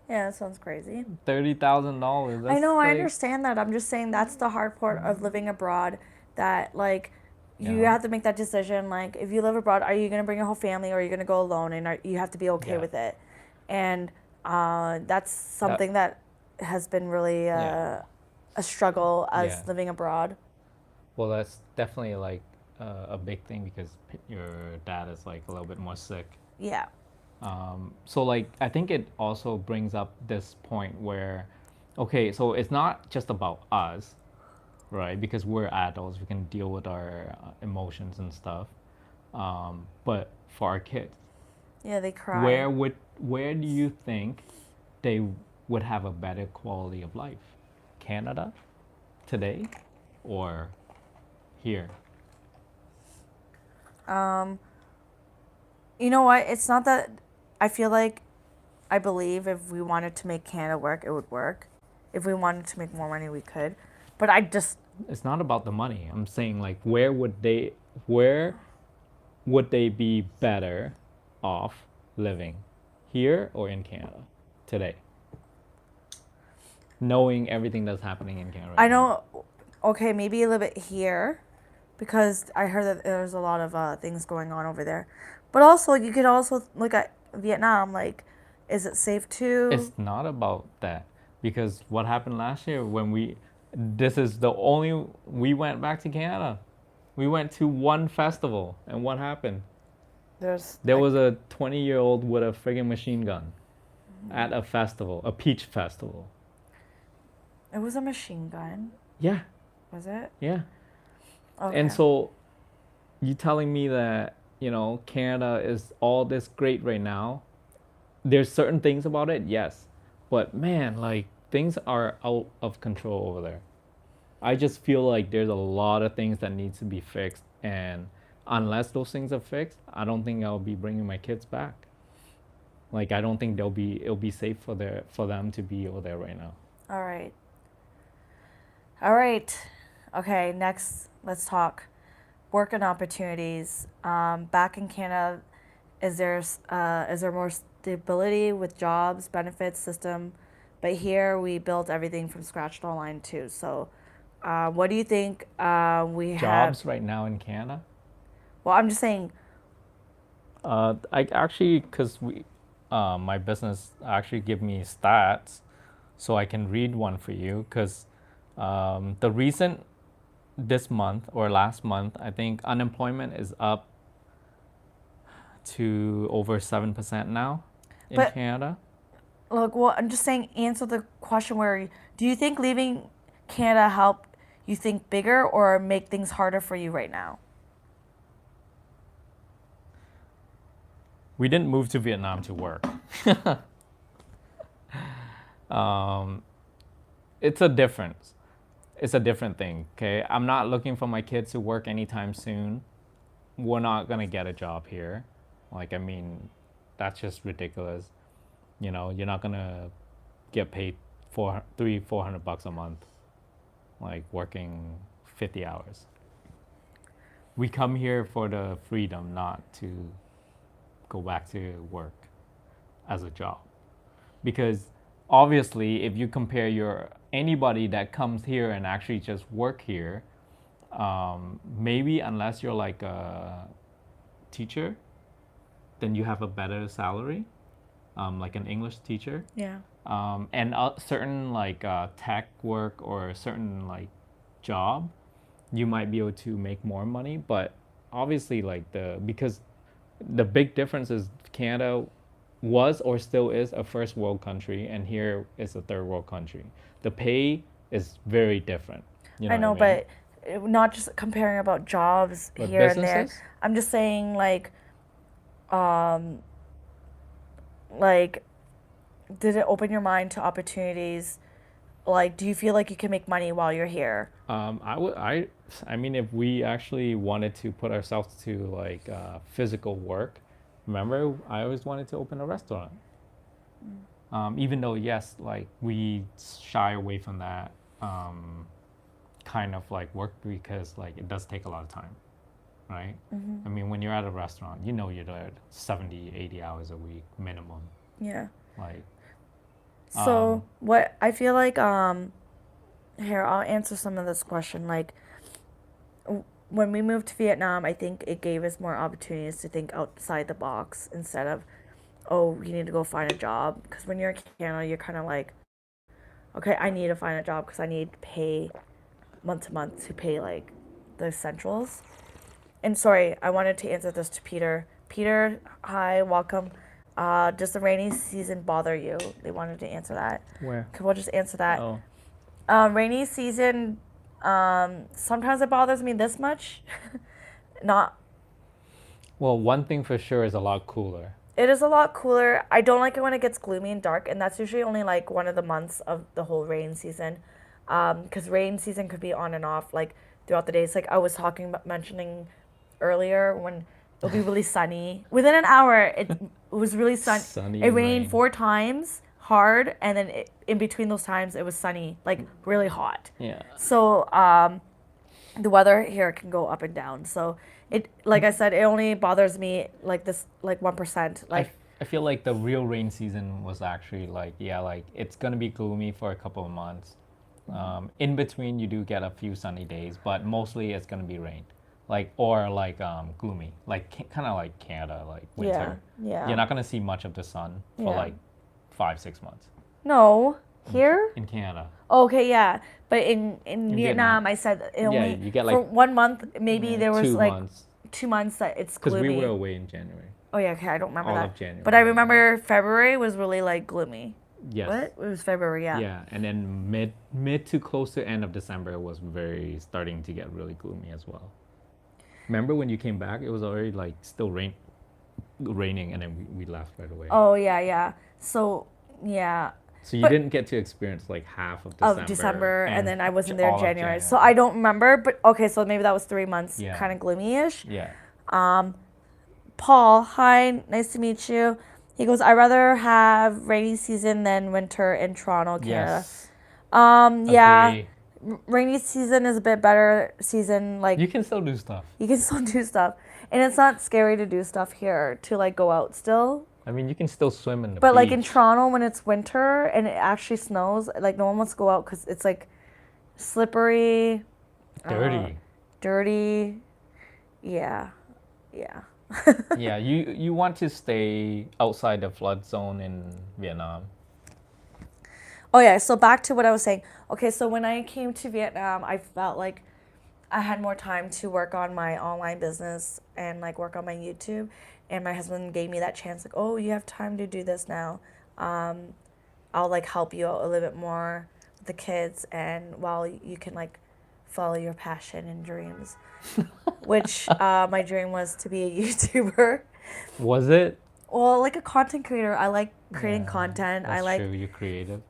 S1: Yeah, that sounds crazy.
S2: $30,000.
S1: I know, I understand that. I'm just saying that's the hard part of living abroad. That like you have to make that decision. Like if you live abroad, are you gonna bring your whole family or are you gonna go alone? And you have to be okay with it. And that's something that has been really a struggle as living abroad.
S2: Well, that's definitely like a big thing because your dad is like a little bit more sick.
S1: Yeah.
S2: So like I think it also brings up this point where, okay, so it's not just about us, right? Because we're adults, we can deal with our emotions and stuff. But for our kids,
S1: yeah, they cry.
S2: Where do you think they would have a better quality of life? Canada today or here?
S1: You know what? It's not that I feel like I believe if we wanted to make Canada work, it would work. If we wanted to make more money, we could. But I just,
S2: It's not about the money. I'm saying like where would they be better off living? Here or in Canada today? Knowing everything that's happening in Canada.
S1: I
S2: right now.
S1: know, okay, maybe a little bit here because I heard that there's a lot of things going on over there. But also, you could also look at Vietnam, like, is it safe to?
S2: It's not about that because what happened last year when this is the only, we went back to Canada. We went to one festival and what happened? There was a 20-year-old with a friggin' machine gun at a festival, a peach festival.
S1: It was a machine gun,
S2: Yeah,
S1: was it?
S2: yeah.
S1: Okay.
S2: And so you telling me that, Canada is all this great right now. There's certain things about it, yes. But man, like things are out of control over there. I just feel like there's a lot of things that need to be fixed, and unless those things are fixed, I don't think I'll be bringing my kids back. Like I don't think it'll be safe for them to be over there right now.
S1: All right. All right. Okay, next, let's talk work and opportunities. Back in Canada, is there more stability with jobs, benefits, system? But here we built everything from scratch online too. So, what do you think we have?
S2: Jobs right now in Canada?
S1: Well, I'm just saying.
S2: I actually, because my business actually give me stats, so I can read one for you. Because the recent this month or last month, I think unemployment is up to over 7% now in
S1: But-
S2: Canada.
S1: Look, well, I'm just saying. Answer the question: where do you think leaving Canada help you think bigger or make things harder for you right now?
S2: We didn't move to Vietnam to work. It's a difference. It's a different thing, okay? I'm not looking for my kids to work anytime soon. We're not gonna get a job here. Like, I mean, that's just ridiculous. You're not gonna get paid $400 a month, like working 50 hours. We come here for the freedom, not to go back to work as a job. Because obviously, if you compare anybody that comes here and actually just work here, maybe unless you're like a teacher, then you have a better salary, like an English teacher.
S1: Yeah.
S2: And certain like tech work or a certain like job, you might be able to make more money. But obviously, like because the big difference is Canada was or still is a first world country, and here is a third world country. The pay is very different.
S1: I know,
S2: what I mean?
S1: but not just comparing about jobs
S2: But
S1: here and there.
S2: businesses?
S1: I'm just saying, like, did it open your mind to opportunities? Like, do you feel like you can make money while you're here?
S2: I mean, if we actually wanted to put ourselves to like physical work, remember, I always wanted to open a restaurant. Even though, yes, like we shy away from that kind of like work because like it does take a lot of time, right? I mean, when you're at a restaurant, you're there 70, 80 hours a week minimum.
S1: Yeah.
S2: Like,
S1: So what I feel like, here, I'll answer some of this question. Like, when we moved to Vietnam, I think it gave us more opportunities to think outside the box instead of, oh, you need to go find a job. Because when you're in Canada, you're kind of like, okay, I need to find a job because I need to pay month to month to pay like the essentials. And sorry, I wanted to answer this to Peter. Peter, hi, welcome. Does the rainy season bother you? They wanted to answer that.
S2: where?
S1: Okay, we'll just answer that.
S2: Oh,
S1: Rainy season, sometimes it bothers me this much. Not.
S2: well, one thing for sure is a lot cooler.
S1: It is a lot cooler. I don't like it when it gets gloomy and dark, and that's usually only like one of the months of the whole rain season. because rain season could be on and off like throughout the days. Like I was mentioning earlier when it'll be really sunny. Within an hour, it was really sunny.
S2: Sunny
S1: It
S2: and
S1: rained
S2: rain.
S1: 4 times hard, and then in between those times, it was sunny, like really hot.
S2: Yeah.
S1: So the weather here can go up and down. So it, like I said, it only bothers me like this, like 1%. Like
S2: I feel like the real rain season was actually like, yeah, like it's gonna be gloomy for a couple of months. In between, you do get a few sunny days, but mostly it's gonna be rain, like or like gloomy, like kind of like Canada, like winter.
S1: yeah.
S2: You're not gonna see much of the sun for
S1: Yeah.
S2: like 5-6 months
S1: No, here.
S2: in Canada.
S1: Okay, yeah, but in
S2: Vietnam.
S1: Vietnam, I said it only
S2: you get
S1: for
S2: like
S1: 1 month. Maybe there was
S2: 2
S1: like
S2: months
S1: 2 months that it's
S2: because
S1: gloomy.
S2: we were away in January.
S1: Oh yeah, okay, I don't remember
S2: All
S1: that.
S2: of January.
S1: But I remember February was really like gloomy.
S2: Yes.
S1: What? It was February, yeah.
S2: Yeah, and then mid to close to end of December was very starting to get really gloomy as well. Remember when you came back? It was already like still raining, and then we left right away.
S1: Oh yeah, yeah. So yeah,
S2: So you
S1: but-
S2: didn't get to experience like half of December.
S1: of December, and then I wasn't there in
S2: all of
S1: January. So I don't remember. But okay, so maybe that was 3 months,
S2: Yeah.
S1: kind of gloomy-ish.
S2: Yeah.
S1: Paul, hi, nice to meet you. He goes, I'd rather have rainy season than winter in Toronto, Canada.
S2: Yes.
S1: Yeah,
S2: Agree.
S1: rainy season is a bit better season. Like
S2: You can still do stuff.
S1: you can still do stuff, and it's not scary to do stuff here to like go out still.
S2: I mean, you can still swim in the
S1: But
S2: beach.
S1: like in Toronto, when it's winter and it actually snows, like no one wants to go out because it's like slippery,
S2: Dirty.
S1: dirty. Yeah, yeah.
S2: Yeah, you want to stay outside the flood zone in Vietnam.
S1: Oh yeah, so back to what I was saying. Okay, so when I came to Vietnam, I felt like I had more time to work on my online business and like work on my YouTube. And my husband gave me that chance, like, oh, you have time to do this now. I'll like help you out a little bit more with the kids, and while you can like follow your passion and dreams, which my dream was to be a YouTuber.
S2: Was it?
S1: Well, like a content creator, I like creating content.
S2: That's
S1: I like
S2: true. You're creative.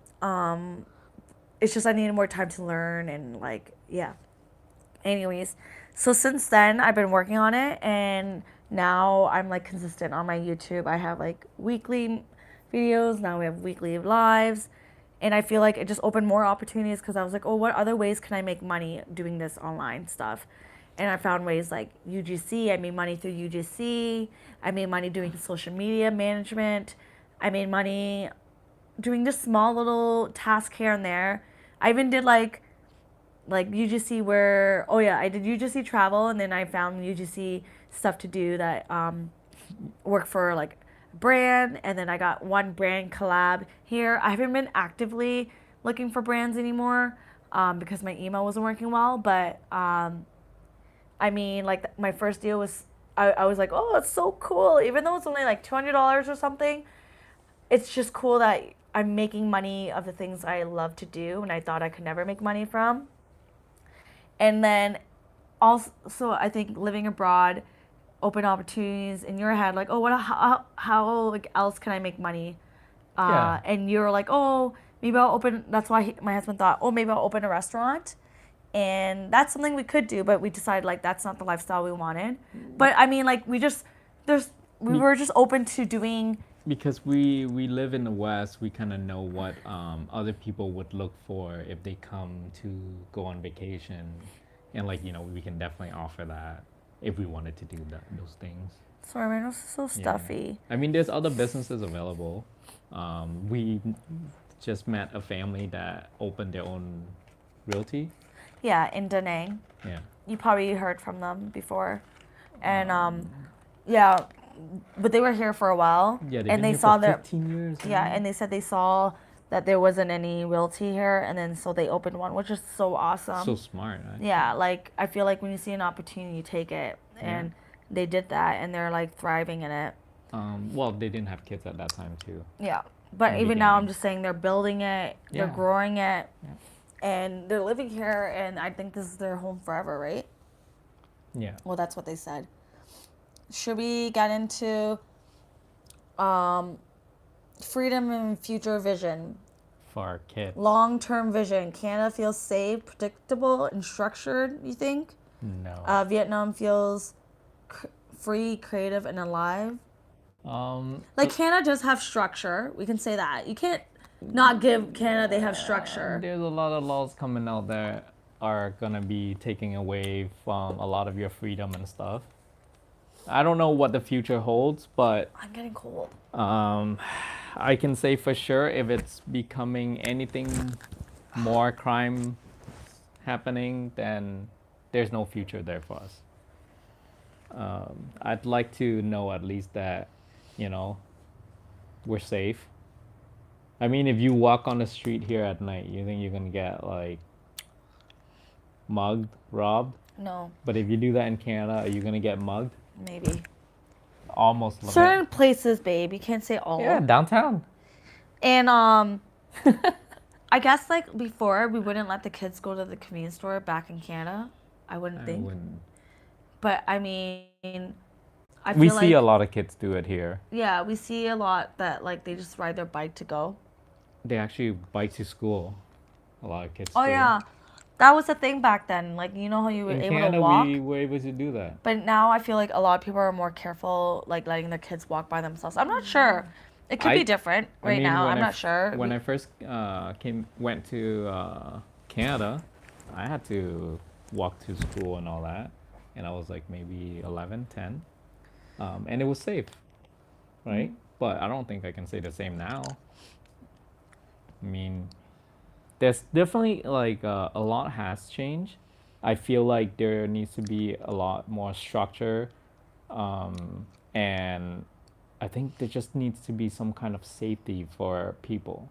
S1: it's just I needed more time to learn and like yeah. Anyways, so since then I've been working on it, and now I'm like consistent on my YouTube. I have like weekly videos, now we have weekly lives, and I feel like it just opened more opportunities because I was like, oh, what other ways can I make money doing this online stuff? And I found ways like UGC. I made money through UGC. I made money doing social media management. I made money doing just small little tasks here and there. I even did like UGC where, oh yeah, I did UGC travel, and then I found UGC stuff to do that work for like a brand, and then I got one brand collab here. I haven't been actively looking for brands anymore because my email wasn't working well, but I mean, like my first deal was, I was like, oh, it's so cool. Even though it's only like $200 or something, it's just cool that I'm making money of the things I love to do and I thought I could never make money from. And then also, I think living abroad open opportunities in your head, like, oh, how like, else can I make money?
S2: Yeah.
S1: And you're like, oh, maybe I'll open, that's why my husband thought, oh, maybe I'll open a restaurant. And that's something we could do, but we decided like that's not the lifestyle we wanted. But I mean, like we were just open to doing.
S2: Because we live in the West, we kind of know what other people would look for if they come to go on vacation, and like we can definitely offer that if we wanted to do those things.
S1: Sorry, my nose is so stuffy.
S2: I mean, there's other businesses available. We just met a family that opened their own realty.
S1: Yeah, in Da Nang.
S2: Yeah.
S1: You probably heard from them before, and yeah, but they were here for a while.
S2: Yeah,
S1: and they
S2: been
S1: saw
S2: here for
S1: their
S2: 15 years.
S1: yeah, and they said they saw that there wasn't any realty here, and then so they opened one, which is so awesome.
S2: So smart, right?
S1: Yeah, like I feel like when you see an opportunity, you take it, and they did that, and they're like thriving in it.
S2: Well, they didn't have kids at that time too.
S1: Yeah, but
S2: In the
S1: even now, I'm
S2: beginning.
S1: just saying they're building it, they're
S2: Yeah.
S1: growing it, and they're living here, and I think this is their home forever, right?
S2: Yeah.
S1: Well, that's what they said. Should we get into freedom and future vision?
S2: for our kids.
S1: Long-term vision. Canada feels safe, predictable, and structured, you think?
S2: No.
S1: Vietnam feels free, creative, and alive. Like, Canada does have structure. We can say that. You can't not give Canada they have structure.
S2: There's a lot of laws coming out that are gonna be taking away from a lot of your freedom and stuff. I don't know what the future holds, but
S1: I'm getting cold.
S2: I can say for sure if it's becoming anything more crime happening, then there's no future there for us. I'd like to know at least that, you know, we're safe. I mean, if you walk on the street here at night, you think you're gonna get like mugged, robbed?
S1: No,
S2: But if you do that in Canada, are you gonna get mugged?
S1: maybe.
S2: Almost.
S1: Certain places, babe. You can't say all.
S2: Yeah, downtown.
S1: And I guess like before we wouldn't let the kids go to the convenience store back in Canada. I wouldn't think.
S2: Wouldn't.
S1: But I mean, I feel
S2: We
S1: like
S2: see a lot of kids do it here.
S1: yeah, we see a lot that like they just ride their bike to go.
S2: They actually bike to school. A lot of kids.
S1: Oh
S2: do.
S1: yeah, that was the thing back then. Like you know how you were
S2: In
S1: able
S2: Canada,
S1: to walk.
S2: we were able to do that.
S1: But now I feel like a lot of people are more careful, like letting their kids walk by themselves. I'm not sure. It could be different right now. I'm not sure.
S2: When I first went to Canada, I had to walk to school and all that, and I was like maybe 11, 10, and it was safe, right? But I don't think I can say the same now. I mean, there's definitely like a lot has changed. I feel like there needs to be a lot more structure, and I think there just needs to be some kind of safety for people.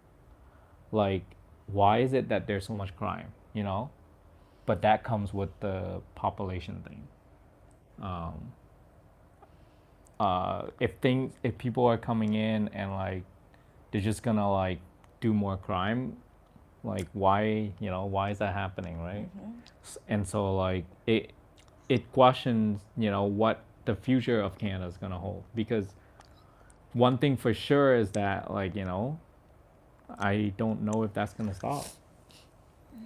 S2: Like, why is it that there's so much crime, you know? But that comes with the population thing. If people are coming in and like they're just gonna like do more crime, like why is that happening, right? And so like it questions what the future of Canada is gonna hold, because one thing for sure is that like I don't know if that's gonna stop.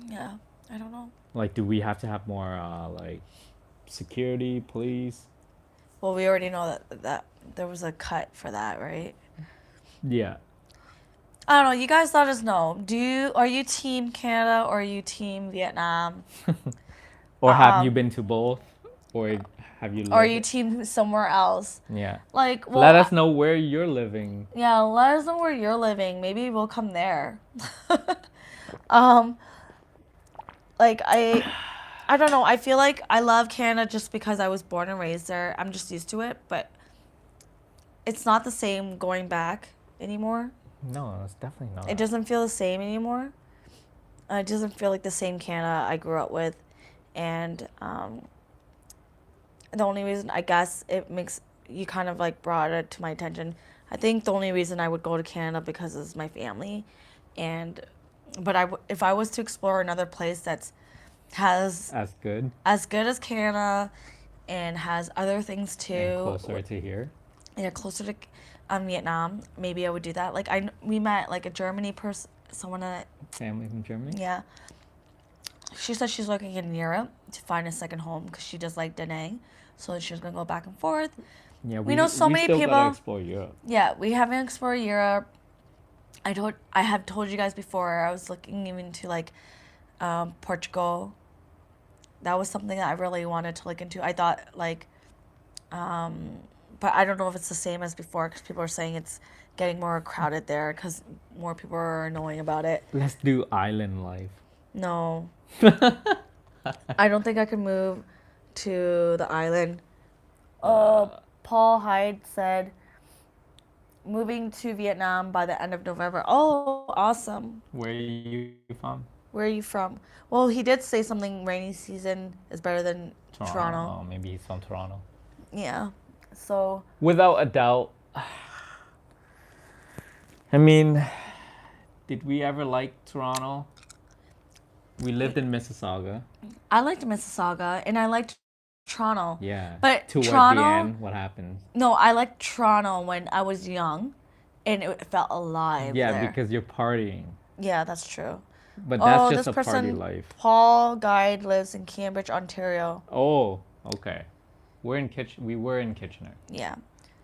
S1: Yeah, I don't know.
S2: Like, do we have to have more like security, police?
S1: Well, we already know that there was a cut for that, right?
S2: Yeah.
S1: I don't know. You guys let us know. Are you team Canada or are you team Vietnam?
S2: Or have you been to both, or have you?
S1: Or are you team somewhere else?
S2: Yeah.
S1: Like, well,
S2: let us know where you're living.
S1: Yeah, let us know where you're living. Maybe we'll come there. Like I don't know. I feel like I love Canada just because I was born and raised there. I'm just used to it, but it's not the same going back anymore.
S2: No, it's definitely not.
S1: It doesn't feel the same anymore. It doesn't feel like the same Canada I grew up with, and the only reason I guess it makes you kind of like brought it to my attention. I think the only reason I would go to Canada because it's my family, but if I was to explore another place that's has
S2: as good
S1: as Canada and has other things too,
S2: and closer to here.
S1: Yeah, closer to Vietnam, maybe I would do that. Like we met like a Germany person, someone that
S2: family from Germany.
S1: Yeah. She said she's looking in Europe to find a second home because she does like Da Nang, so she's gonna go back and forth.
S2: Yeah,
S1: we know so many
S2: still
S1: people.
S2: Gotta explore Europe.
S1: Yeah, we haven't explored Europe. I have told you guys before. I was looking even to like Portugal. That was something that I really wanted to look into. I thought like, but I don't know if it's the same as before because people are saying it's getting more crowded there because more people are annoying about it.
S2: Let's do island life.
S1: No. I don't think I could move to the island. Paul Hyde said, moving to Vietnam by the end of November. Oh, awesome.
S2: Where are you from?
S1: Where are you from? Well, he did say something rainy season is better than Toronto.
S2: Oh, maybe he's from Toronto.
S1: Yeah. So.
S2: Without a doubt. I mean, did we ever like Toronto? We lived in Mississauga.
S1: I liked Mississauga and I liked Toronto.
S2: Yeah.
S1: But
S2: Toward
S1: Toronto,
S2: the end, what happened?
S1: No, I liked Toronto when I was young and it felt alive.
S2: Yeah,
S1: there.
S2: because you're partying.
S1: Yeah, that's true.
S2: But that's
S1: Oh,
S2: just
S1: this
S2: a party
S1: person,
S2: life.
S1: Paul Guide, lives in Cambridge, Ontario.
S2: Oh, okay. We were in Kitchener,
S1: Yeah,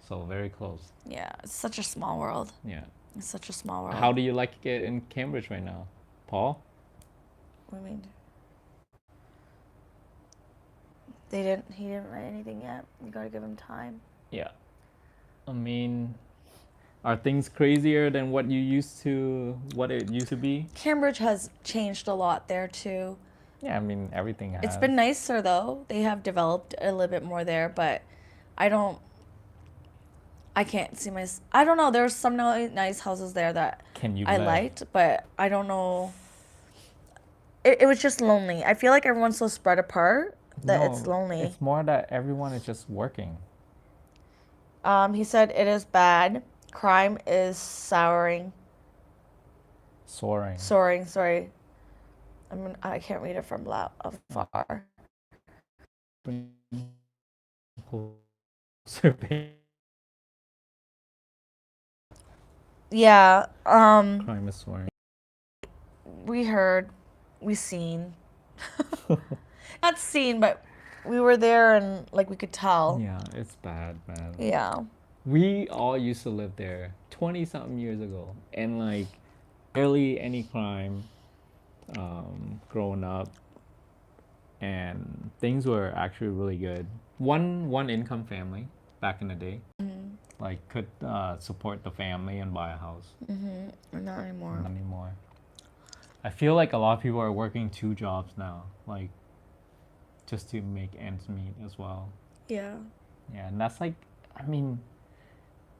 S2: so very close.
S1: yeah. It's such a small world.
S2: Yeah.
S1: It's such a small world.
S2: How do you like it in Cambridge right now, Paul?
S1: What do you mean? He didn't write anything yet. You gotta give him time.
S2: Yeah. I mean, are things crazier than what it used to be?
S1: Cambridge has changed a lot there too.
S2: Yeah, I mean everything has.
S1: It's been nicer though. They have developed a little bit more there, but I can't see I don't know. There's some nice houses there that
S2: Can you
S1: I
S2: live?
S1: liked, but I don't know. It was just lonely. I feel like everyone's so spread apart that it's
S2: No,
S1: lonely.
S2: It's more that everyone is just working.
S1: He said it is bad. Crime is soaring.
S2: Soaring.
S1: Sorry. I can't read it from afar. Yeah.
S2: Crime is soaring.
S1: We seen. Not seen, but we were there and like we could tell.
S2: Yeah, it's bad, man.
S1: Yeah.
S2: We all used to live there 20 something years ago, and like barely any crime growing up, and things were actually really good. One income family back in the day, like could support the family and buy a house.
S1: Not anymore.
S2: Not anymore. I feel like a lot of people are working 2 jobs now, like just to make ends meet as well.
S1: Yeah.
S2: Yeah, and that's like, I mean,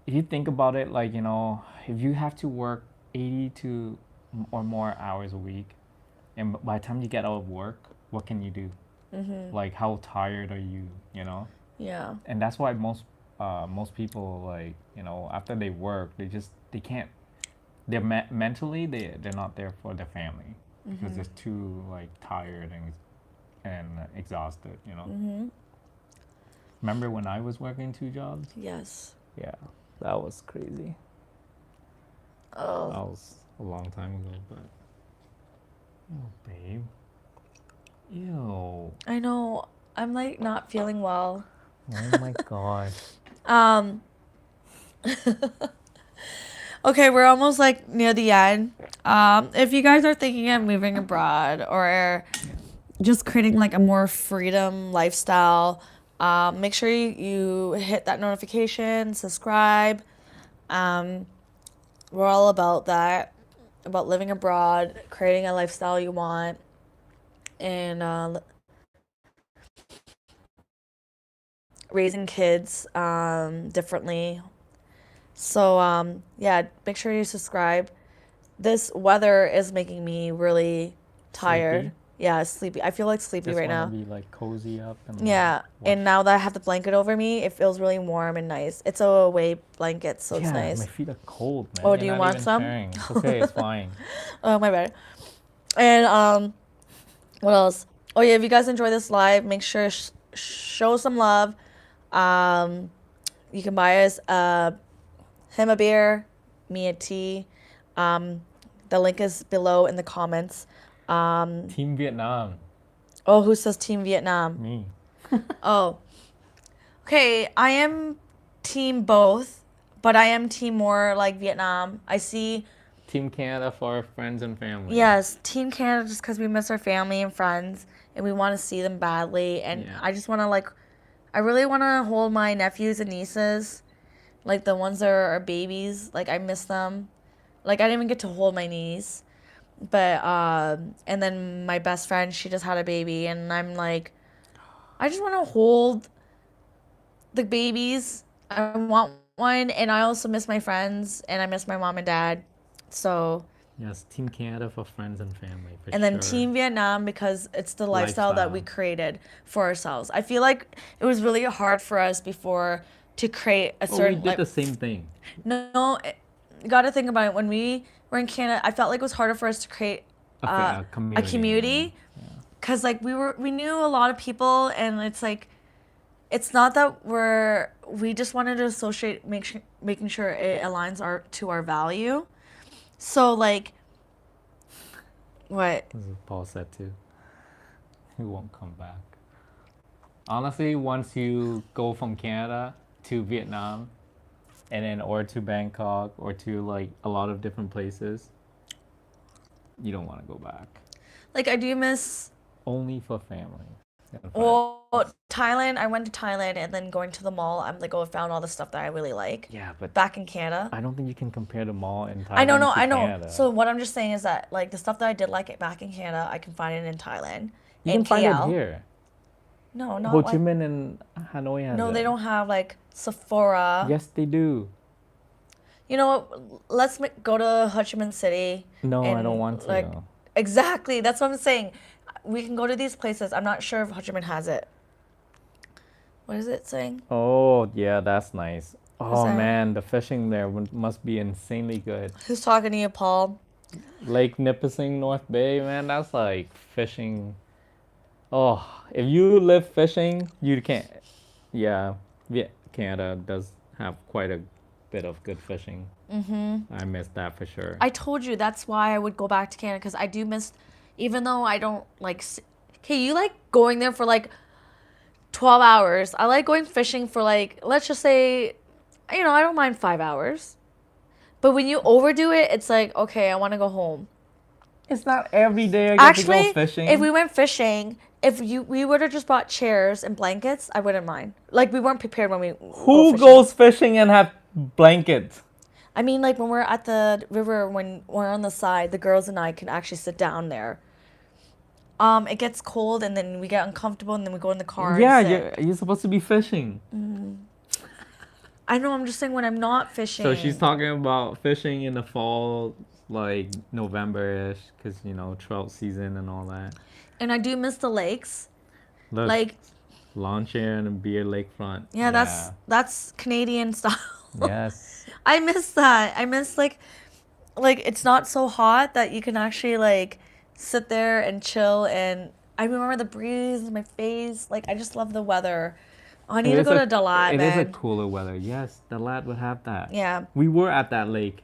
S2: if you think about it, like, if you have to work 80 to or more hours a week, and by the time you get out of work, what can you do? Like, how tired are you,
S1: Yeah.
S2: And that's why most people, like, after they work, they can't, mentally, they're not there for their family because they're too, like, tired and exhausted, Remember when I was working 2 jobs?
S1: Yes.
S2: Yeah, that was crazy.
S1: Oh.
S2: That was a long time ago, but. Oh, babe. Ew.
S1: I know. I'm like not feeling well.
S2: Oh my gosh.
S1: Okay, we're almost like near the end. If you guys are thinking of moving abroad or just creating like a more freedom lifestyle, make sure you hit that notification, subscribe. We're all about that, about living abroad, creating a lifestyle you want, and raising kids differently. So yeah, make sure you subscribe. This weather is making me really tired.
S2: Sleepy?
S1: Yeah, sleepy. I feel like sleepy
S2: Just
S1: right
S2: wanna
S1: now.
S2: be like cozy up and
S1: Yeah,
S2: like,
S1: and now that I have the blanket over me, it feels really warm and nice. It's a away blanket, so it's
S2: yeah,
S1: nice.
S2: my feet are cold, man.
S1: Oh,
S2: You're
S1: do you
S2: not
S1: want
S2: even
S1: some?
S2: sharing. It's okay, it's fine.
S1: Oh, my bad. And what else? Oh yeah, if you guys enjoy this live, make sure show some love. You can buy us him a beer, me a tea. The link is below in the comments.
S2: Team Vietnam,
S1: Oh, who says Team Vietnam?
S2: me.
S1: Oh, okay. I am team both, but I am team more like Vietnam. I see.
S2: Team Canada for our friends and family.
S1: Yes, Team Canada just because we miss our family and friends and we want to see them badly. And
S2: Yeah.
S1: I just want to I really want to hold my nephews and nieces, like the ones that are babies. Like I miss them. Like I didn't even get to hold my niece. But, and then my best friend, she just had a baby. And I'm like, I just want to hold the babies. I want one. And I also miss my friends and I miss my mom and dad. So.
S2: Yes, Team Canada for friends and family. For
S1: And then
S2: sure.
S1: Team Vietnam because it's the lifestyle that we created for ourselves. I feel like it was really hard for us before to create a
S2: Oh,
S1: certain
S2: we did the same thing.
S1: No, you got to think about it. When we were in Canada, I felt like it was harder for us to create
S2: A
S1: a community because like we knew a lot of people, and it's like it's not that we just wanted to associate making sure it aligns to our value. So like What?
S2: This is Paul said too. He won't come back. Honestly, once you go from Canada to Vietnam, and then or to Bangkok or to like a lot of different places, you don't want to go back.
S1: Like, I do miss.
S2: Only for family. and friends.
S1: Well, Thailand. I went to Thailand and then going to the mall. I'm like, oh, I found all the stuff that I really like.
S2: Yeah, but
S1: Back in Canada.
S2: I don't think you can compare the mall in Thailand
S1: I know, no,
S2: to
S1: I know.
S2: Canada.
S1: So what I'm just saying is that like the stuff that I did like it back in Canada, I can find it in Thailand.
S2: you
S1: in
S2: can find it
S1: KL.
S2: here.
S1: No, not
S2: Ho Chi
S1: like.
S2: Minh and Hanoi has
S1: No,
S2: it.
S1: they don't have like Sephora.
S2: Yes, they do.
S1: You know what? Let's go to Ho Chi Minh City.
S2: No, I
S1: and,
S2: don't want to.
S1: Like, exactly. That's what I'm saying. We can go to these places. I'm not sure if Ho Chi Minh has it. What is it saying?
S2: Oh, yeah, that's nice. Oh,
S1: that?
S2: man, the fishing there must be insanely good.
S1: Who's talking to you, Paul?
S2: Lake Nipissing, North Bay, man, that's like fishing. Oh, if you live fishing, you can't. Yeah, Canada does have quite a bit of good fishing. I miss that for sure.
S1: I told you that's why I would go back to Canada because I do miss, even though I don't like. Okay, you like going there for like 12 hours. I like going fishing for like, let's just say, I don't mind 5 hours. But when you overdo it, it's like, okay, I want to go home.
S2: It's not every day I get
S1: Actually,
S2: to go fishing.
S1: if we went fishing, we would have just bought chairs and blankets, I wouldn't mind. Like we weren't prepared when we
S2: Who
S1: go fishing.
S2: goes fishing and have blankets?
S1: I mean, like when we're at the river, when we're on the side, the girls and I can actually sit down there. It gets cold and then we get uncomfortable and then we go in the car.
S2: Yeah,
S1: and sit.
S2: you're supposed to be fishing.
S1: I know. I'm just saying when I'm not fishing.
S2: So she's talking about fishing in the fall, like November-ish, because trout season and all that.
S1: And I do miss the lakes.
S2: Look,
S1: Like,
S2: lawn chair and a beer lakefront.
S1: yeah, that's Canadian style.
S2: Yes.
S1: I miss that. I miss like it's not so hot that you can actually like sit there and chill. And I remember the breeze in my face. Like I just love the weather. I need to go to Dalat,
S2: It
S1: man.
S2: is a cooler weather. Yes, Dalat would have that.
S1: Yeah.
S2: We were at that lake.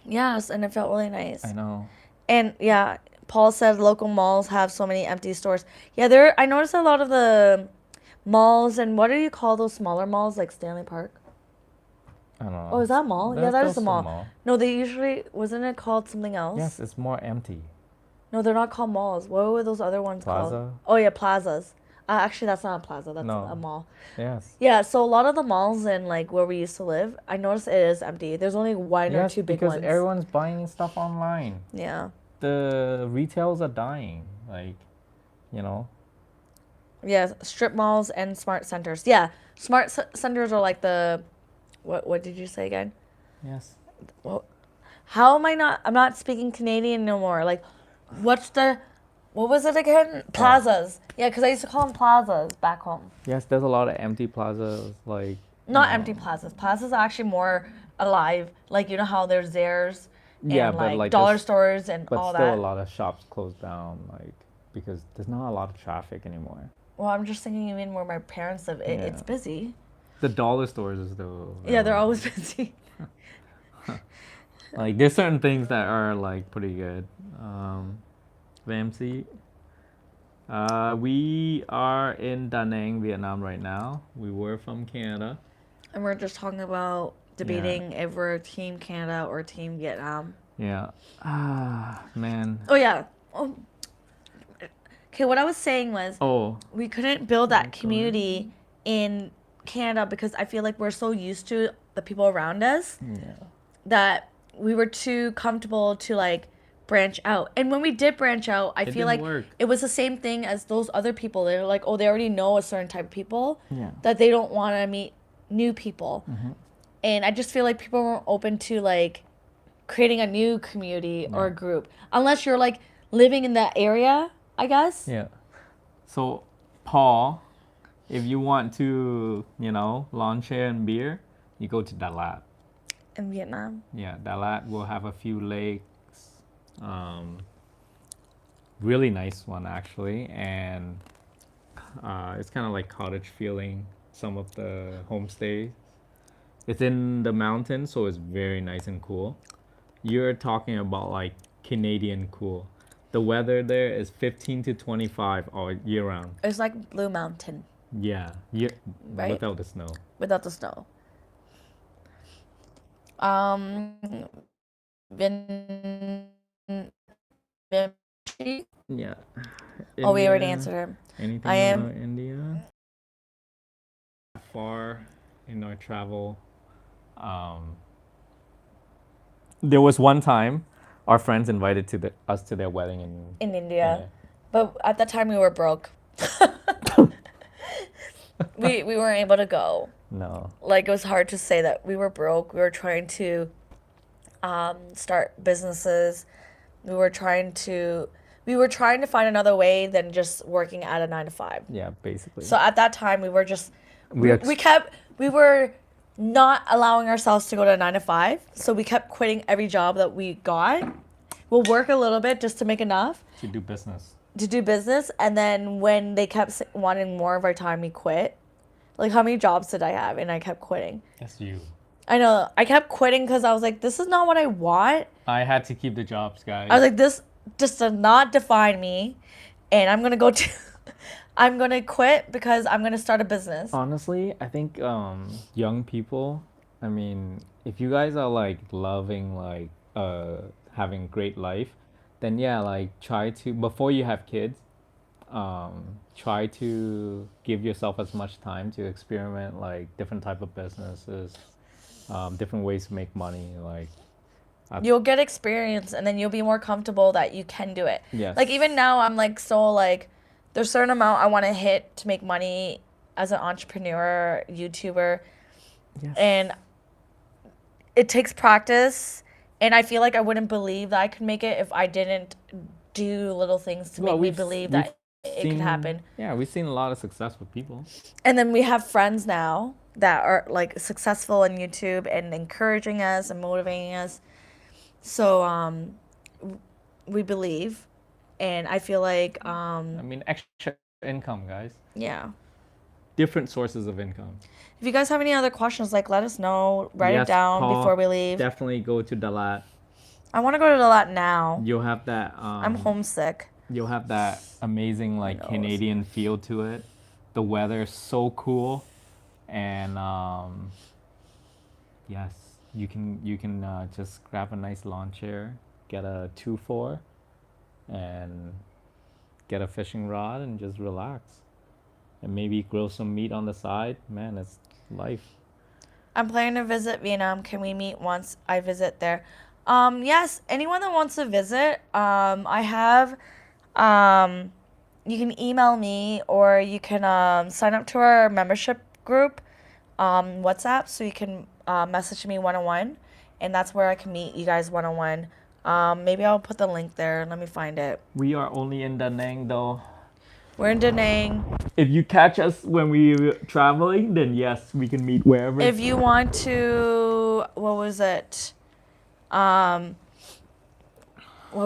S1: Yes, and it felt really nice.
S2: I know.
S1: And yeah, Paul said local malls have so many empty stores. Yeah, I noticed a lot of the malls and what do you call those smaller malls like Stanley Park?
S2: I don't know.
S1: Oh, is that a mall? Yeah,
S2: That's
S1: that is a
S2: also
S1: mall. No, they usually wasn't it called something else?
S2: Yes, it's more empty.
S1: No, they're not called malls. What were those other ones called?
S2: Plaza?
S1: Oh yeah, plazas. Actually, that's not a plaza. That's
S2: No.
S1: a mall.
S2: Yes.
S1: Yeah, so a lot of the malls in like where we used to live, I noticed it is empty. There's only one or
S2: Yes,
S1: two big
S2: because
S1: ones.
S2: everyone's buying stuff online.
S1: Yeah.
S2: The retails are dying.
S1: Yeah, strip malls and smart centers. Yeah, centers are like the, what did you say again?
S2: Yes.
S1: Well, how am I not? I'm not speaking Canadian no more. Like, what was it again? Plazas. Yeah, because I used to call them plazas back home.
S2: Yes, there's a lot of empty plazas, like.
S1: Not empty plazas. Plazas are actually more alive. Like you know how there's Zayres and
S2: Yeah, but like
S1: dollar
S2: there's-
S1: stores and
S2: But
S1: all
S2: still,
S1: that.
S2: a lot of shops closed down, because there's not a lot of traffic anymore.
S1: Well, I'm just thinking even where my parents live, it's
S2: Yeah.
S1: busy.
S2: The dollar stores is though.
S1: Yeah, they're always busy.
S2: Like there's certain things that are like pretty good. VMC. We are in Da Nang, Vietnam right now. We were from Canada.
S1: And we're just talking about debating if we're Team Canada or Team Vietnam.
S2: Yeah. Ah, man.
S1: Oh yeah. Oh. Okay, what I was saying was
S2: Oh,
S1: we couldn't build that community in Canada because I feel like we're so used to the people around us
S2: yeah.
S1: that we were too comfortable to like branch out. And when we did branch out, I feel
S2: didn't
S1: like
S2: work.
S1: it was the same thing as those other people. They're like, oh, they already know a certain type of people
S2: Yeah.
S1: that they don't want to meet new people. And I just feel like people weren't open to like creating a new community or a group unless you're like living in that area, I guess.
S2: Yeah. So, Paul, if you want to, lawn chair and beer, you go to Dalat.
S1: In Vietnam.
S2: Yeah, Dalat will have a few lakes. Really nice one actually, and it's kind of like cottage feeling. Some of the homestays. It's in the mountains, so it's very nice and cool. You're talking about like Canadian cool. The weather there is 15 to 25 all year round.
S1: It's like Blue Mountain
S2: Yeah,
S1: Right.
S2: without the snow.
S1: without the snow. Um, Vin, Vin-
S2: Yeah.
S1: oh, we already
S2: India,
S1: answered her.
S2: anything
S1: I am-
S2: about India? Far in our travel, there was one time our friends invited us to their wedding in
S1: In India, but at that time we were broke. we weren't able to go.
S2: No.
S1: Like, it was hard to say that we were broke. We were trying to start businesses. We were trying to find another way than just working at a 9 to 5.
S2: Yeah, basically.
S1: So at that time we were just
S2: We
S1: we were not allowing ourselves to go to a 9 to 5. So we kept quitting every job that we got. We'll work a little bit just to make enough
S2: to do business.
S1: to do business, and then when they kept wanting more of our time, we quit. Like, how many jobs did I have? And I kept quitting.
S2: That's you.
S1: I know. I kept quitting because I was like, this is not what I want.
S2: I had to keep the jobs, guys.
S1: I was like, this just does not define me, and I'm gonna go to I'm gonna quit because I'm gonna start a business.
S2: Honestly, I think young people, I mean, if you guys are like loving like having great life, then yeah, like try to before you have kids, try to give yourself as much time to experiment like different type of businesses, different ways to make money. Like
S1: You'll get experience, and then you'll be more comfortable that you can do it.
S2: Yes.
S1: Like, even now, I'm like, so like, there's a certain amount I want to hit to make money as an entrepreneur, YouTuber,
S2: yes.
S1: and it takes practice. And I feel like I wouldn't believe that I could make it if I didn't do little things to make me believe that it could happen.
S2: Yeah, we've seen a lot of successful people.
S1: And then we have friends now that are like successful on YouTube and encouraging us and motivating us. So we believe, and I feel like
S2: I mean, extra income, guys.
S1: yeah.
S2: Different sources of income.
S1: If you guys have any other questions, like, let us know. Write
S2: Yes,
S1: it down
S2: Paul,
S1: before we leave.
S2: Definitely go to Dalat.
S1: I want to go to the lot now.
S2: You'll have that.
S1: I'm homesick.
S2: You'll have that amazing like
S1: knows?
S2: Canadian feel to it. The weather is so cool, and yes, you can just grab a nice lawn chair, get a 2-4, and get a fishing rod and just relax, and maybe grill some meat on the side. Man, it's life.
S1: I'm planning to visit Vietnam. Can we meet once I visit there? Yes, anyone that wants to visit, I have, you can email me, or you can sign up to our membership group, WhatsApp, so you can message me one-on-one, and that's where I can meet you guys one-on-one. Maybe I'll put the link there. Let me find it.
S2: We are only in Da Nang though.
S1: We're in Da Nang.
S2: If you catch us when we're traveling, then yes, we can meet wherever.
S1: If you want to, what was it? What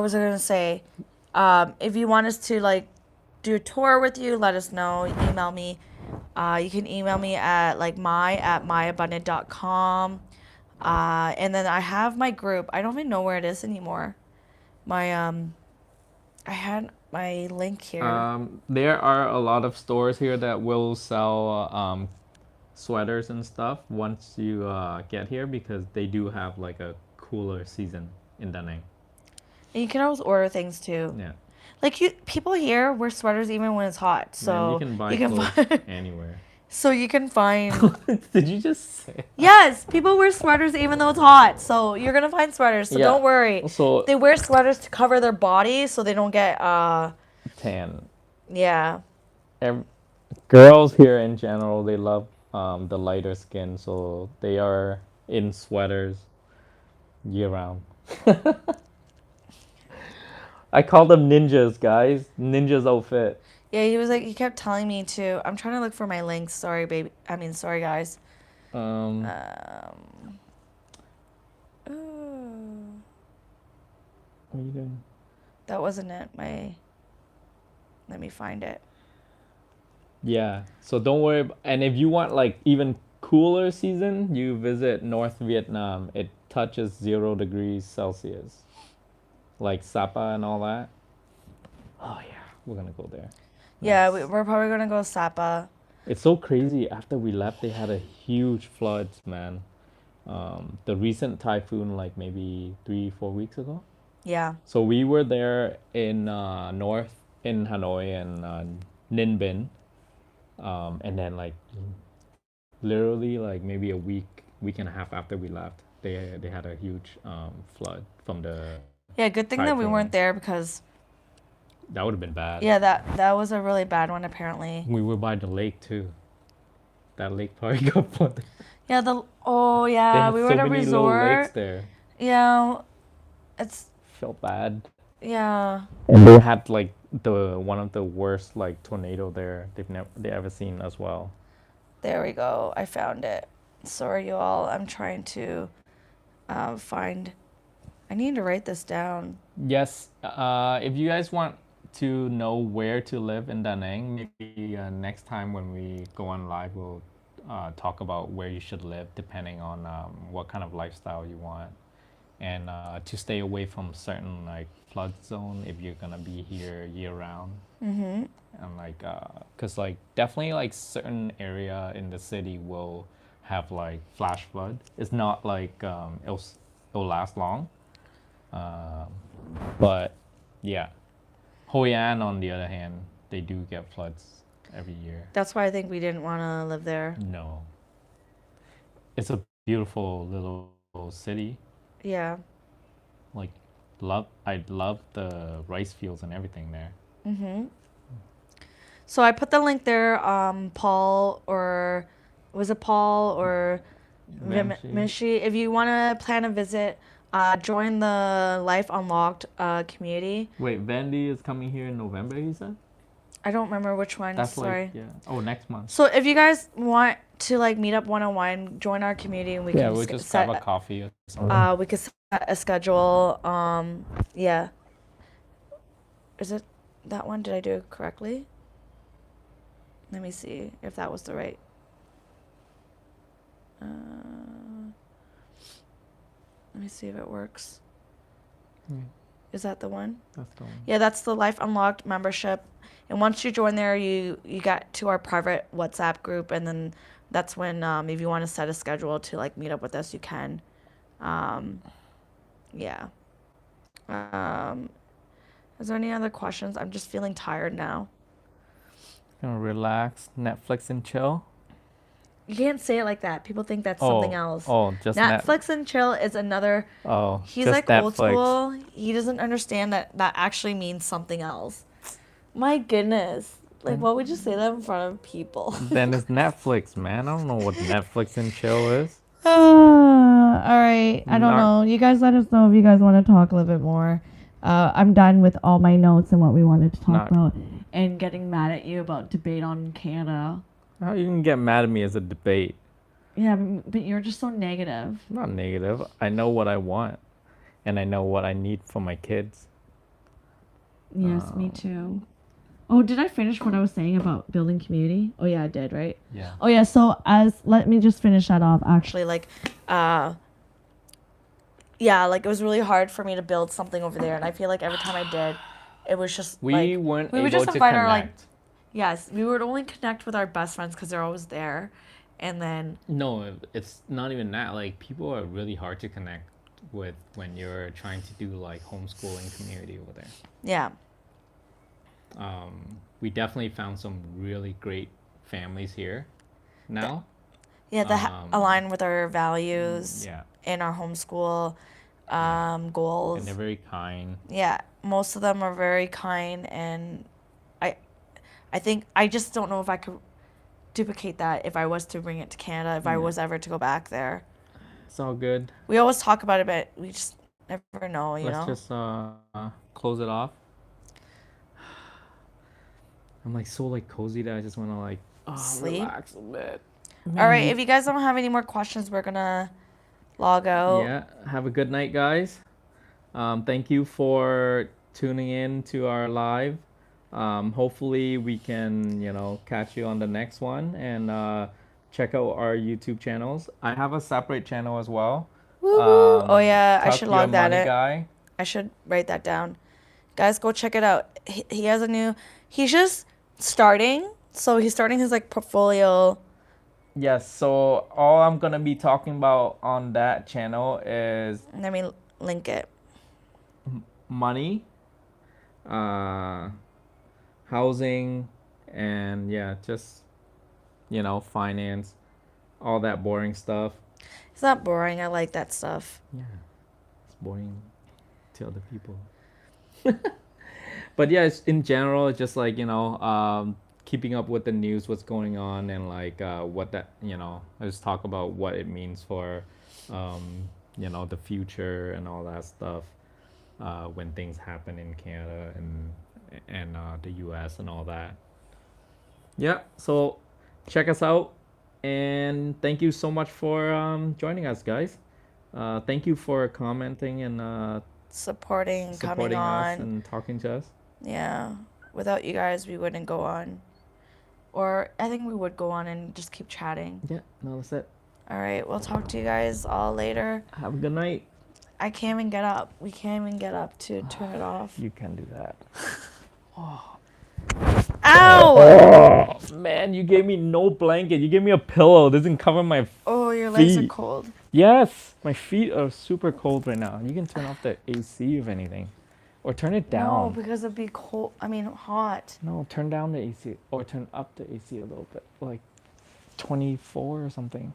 S1: was I gonna say? If you want us to like do a tour with you, let us know. Email me. You can email me at like myabundant.com. And then I have my group. I don't even know where it is anymore. My I had my link here.
S2: There are a lot of stores here that will sell sweaters and stuff once you get here, because they do have like a cooler season in Da Nang.
S1: And you can always order things too.
S2: Yeah.
S1: Like, people here wear sweaters even when it's hot. So
S2: Man, you can buy clothes anywhere.
S1: So you can find.
S2: Did you just say?
S1: Yes, people wear sweaters even though it's hot. So you're gonna find sweaters. So
S2: Yeah.
S1: don't worry.
S2: So
S1: They wear sweaters to cover their body so they don't get
S2: tan.
S1: yeah.
S2: Girls here in general, they love the lighter skin, so they are in sweaters year round. I call them ninjas, guys. Ninjas outfit.
S1: Yeah, he kept telling me to. I'm trying to look for my links. Sorry, baby. Sorry, guys.
S2: Um,
S1: Ooh,
S2: what are you doing?
S1: that wasn't it. Let me find it.
S2: Yeah, so don't worry. And if you want like even cooler season, you visit North Vietnam. It touches 0 degrees Celsius, like Sapa and all that. Oh yeah, we're gonna go there.
S1: Yeah,
S2: Nice.
S1: we're probably gonna go Sapa.
S2: It's so crazy. After we left, they had a huge floods, man. The recent typhoon, like maybe 3, 4 weeks ago.
S1: Yeah.
S2: So we were there in north in Hanoi and Ninh Binh, and then like literally like maybe a week and a half after we left, they had a huge flood from the
S1: Yeah, good thing that we
S2: typhoon.
S1: weren't there because
S2: That would have been bad.
S1: yeah, that was a really bad one apparently.
S2: We were by the lake too. That lake probably got flooded.
S1: Yeah,
S2: They
S1: yeah,
S2: had
S1: we
S2: so
S1: were at a
S2: many little lakes
S1: resort.
S2: there.
S1: Yeah, it's
S2: Felt bad.
S1: yeah.
S2: And they had like the one of the worst like tornado there they ever seen as well.
S1: There we go. I found it. Sorry, you all. I'm trying to find. I need to write this down.
S2: Yes, if you guys want to know where to live in Da Nang, maybe next time when we go on live, we'll talk about where you should live depending on what kind of lifestyle you want, and to stay away from certain like flood zone if you're gonna be here year round.
S1: Mm-hmm.
S2: And like, cause like definitely like certain area in the city will have like flash flood. It's not like it'll last long. Um, but yeah, Hoi An on the other hand, they do get floods every year.
S1: That's why I think we didn't want to live there.
S2: No, it's a beautiful little city.
S1: Yeah.
S2: Like, I love the rice fields and everything there.
S1: Mm-hmm. So I put the link there. Paul or was it Paul or
S2: Vamshi.
S1: Mishi? If you want to plan a visit, join the Life Unlocked community.
S2: Wait, Vandy is coming here in November, he said?
S1: I don't remember which one.
S2: That's
S1: Sorry.
S2: like, yeah. Oh, next month.
S1: So if you guys want to like meet up one-on-one, join our community and we
S2: Yeah,
S1: can
S2: we'll just grab a coffee or something.
S1: we could set a schedule. Yeah. Is it that one? Did I do it correctly? Let me see if that was the right. Let me see if it works.
S2: Yeah,
S1: Is that the one?
S2: that's the one.
S1: Yeah, that's the Life Unlocked membership. And once you join there, you get to our private WhatsApp group, and then that's when if you want to set a schedule to like meet up with us, you can. Yeah. Is there any other questions? I'm just feeling tired now.
S2: Gonna relax, Netflix and chill.
S1: You can't say it like that. People think that's something else.
S2: Oh, just
S1: Netflix and chill is another.
S2: Oh,
S1: He's
S2: just
S1: like
S2: Netflix.
S1: old school. He doesn't understand that actually means something else. My goodness. Like, why would you say that in front of people?
S2: Then it's Netflix, man. I don't know what Netflix and chill is.
S1: All right. I don't
S2: Nar-
S1: know. You guys let us know if you guys want to talk a little bit more. I'm done with all my notes and what we wanted to talk about and getting mad at you about debate on Canada.
S2: How you can get mad at me as a debate?
S1: Yeah, but you're just so negative.
S2: I'm not negative. I know what I want, and I know what I need for my kids.
S1: Yes, me too. Oh, did I finish what I was saying about building community? Oh yeah, I did, right?
S2: Yeah.
S1: Oh yeah, so let me just finish that off actually, like yeah, like it was really hard for me to build something over there, and I feel like every time I did, it was just
S2: We weren't
S1: we would
S2: able
S1: just
S2: to
S1: invite
S2: connect.
S1: our like yes, we would only connect with our best friends because they're always there, and then
S2: No, it's not even that. Like, people are really hard to connect with when you're trying to do like homeschooling community over there.
S1: yeah,
S2: We definitely found some really great families here now.
S1: yeah, that align with our values
S2: Yeah,
S1: and our homeschool goals.
S2: and they're very kind.
S1: Yeah, most of them are very kind, and I think I just don't know if I could duplicate that if I was to bring it to Canada, if I was ever to go back there.
S2: It's all good.
S1: We always talk about it, but we just never know, you
S2: Let's
S1: know?
S2: just close it off. I'm like so like cozy that I just want to like
S1: Sleep?
S2: relax a bit.
S1: All right, if you guys don't have any more questions, we're gonna log out.
S2: Yeah. Have a good night, guys. Thank you for tuning in to our live. Hopefully we can, catch you on the next one, and check out our YouTube channels. I have a separate channel as well.
S1: Woo-woo. Oh yeah, I
S2: Tuck
S1: should
S2: Your
S1: log that
S2: Money
S1: in.
S2: Guy.
S1: I should write that down. Guys, go check it out. He has a new. He's just starting, so he's starting his like portfolio.
S2: Yes, so all I'm gonna be talking about on that channel is
S1: Let me link it.
S2: money, housing, and yeah, just finance, all that boring stuff.
S1: It's not boring. I like that stuff.
S2: Yeah, it's boring to other people. But yeah, it's, in general, it's just like keeping up with the news, what's going on, and like what that I just talk about what it means for the future and all that stuff when things happen in Canada and the US and all that. Yeah, so check us out, and thank you so much for joining us, guys. Thank you for commenting and
S1: Supporting, coming
S2: supporting us
S1: on.
S2: and talking to us.
S1: Yeah. Without you guys, we wouldn't go on. Or I think we would go on and just keep chatting.
S2: Yeah, no, that's it.
S1: All right. We'll talk to you guys all later.
S2: Have a good night.
S1: I can't even get up. We can't even get up to turn it off.
S2: You can do that.
S1: Ow!
S2: Oh, man, you gave me no blanket. You gave me a pillow. It doesn't cover my
S1: Oh, your legs are
S2: feet.
S1: cold.
S2: Yes, my feet are super cold right now. You can turn off the AC if anything. Or turn it
S1: No,
S2: down.
S1: because it'd be cold. I mean, hot.
S2: No, turn down the AC. Or turn up the AC a little bit. Like 24 or something.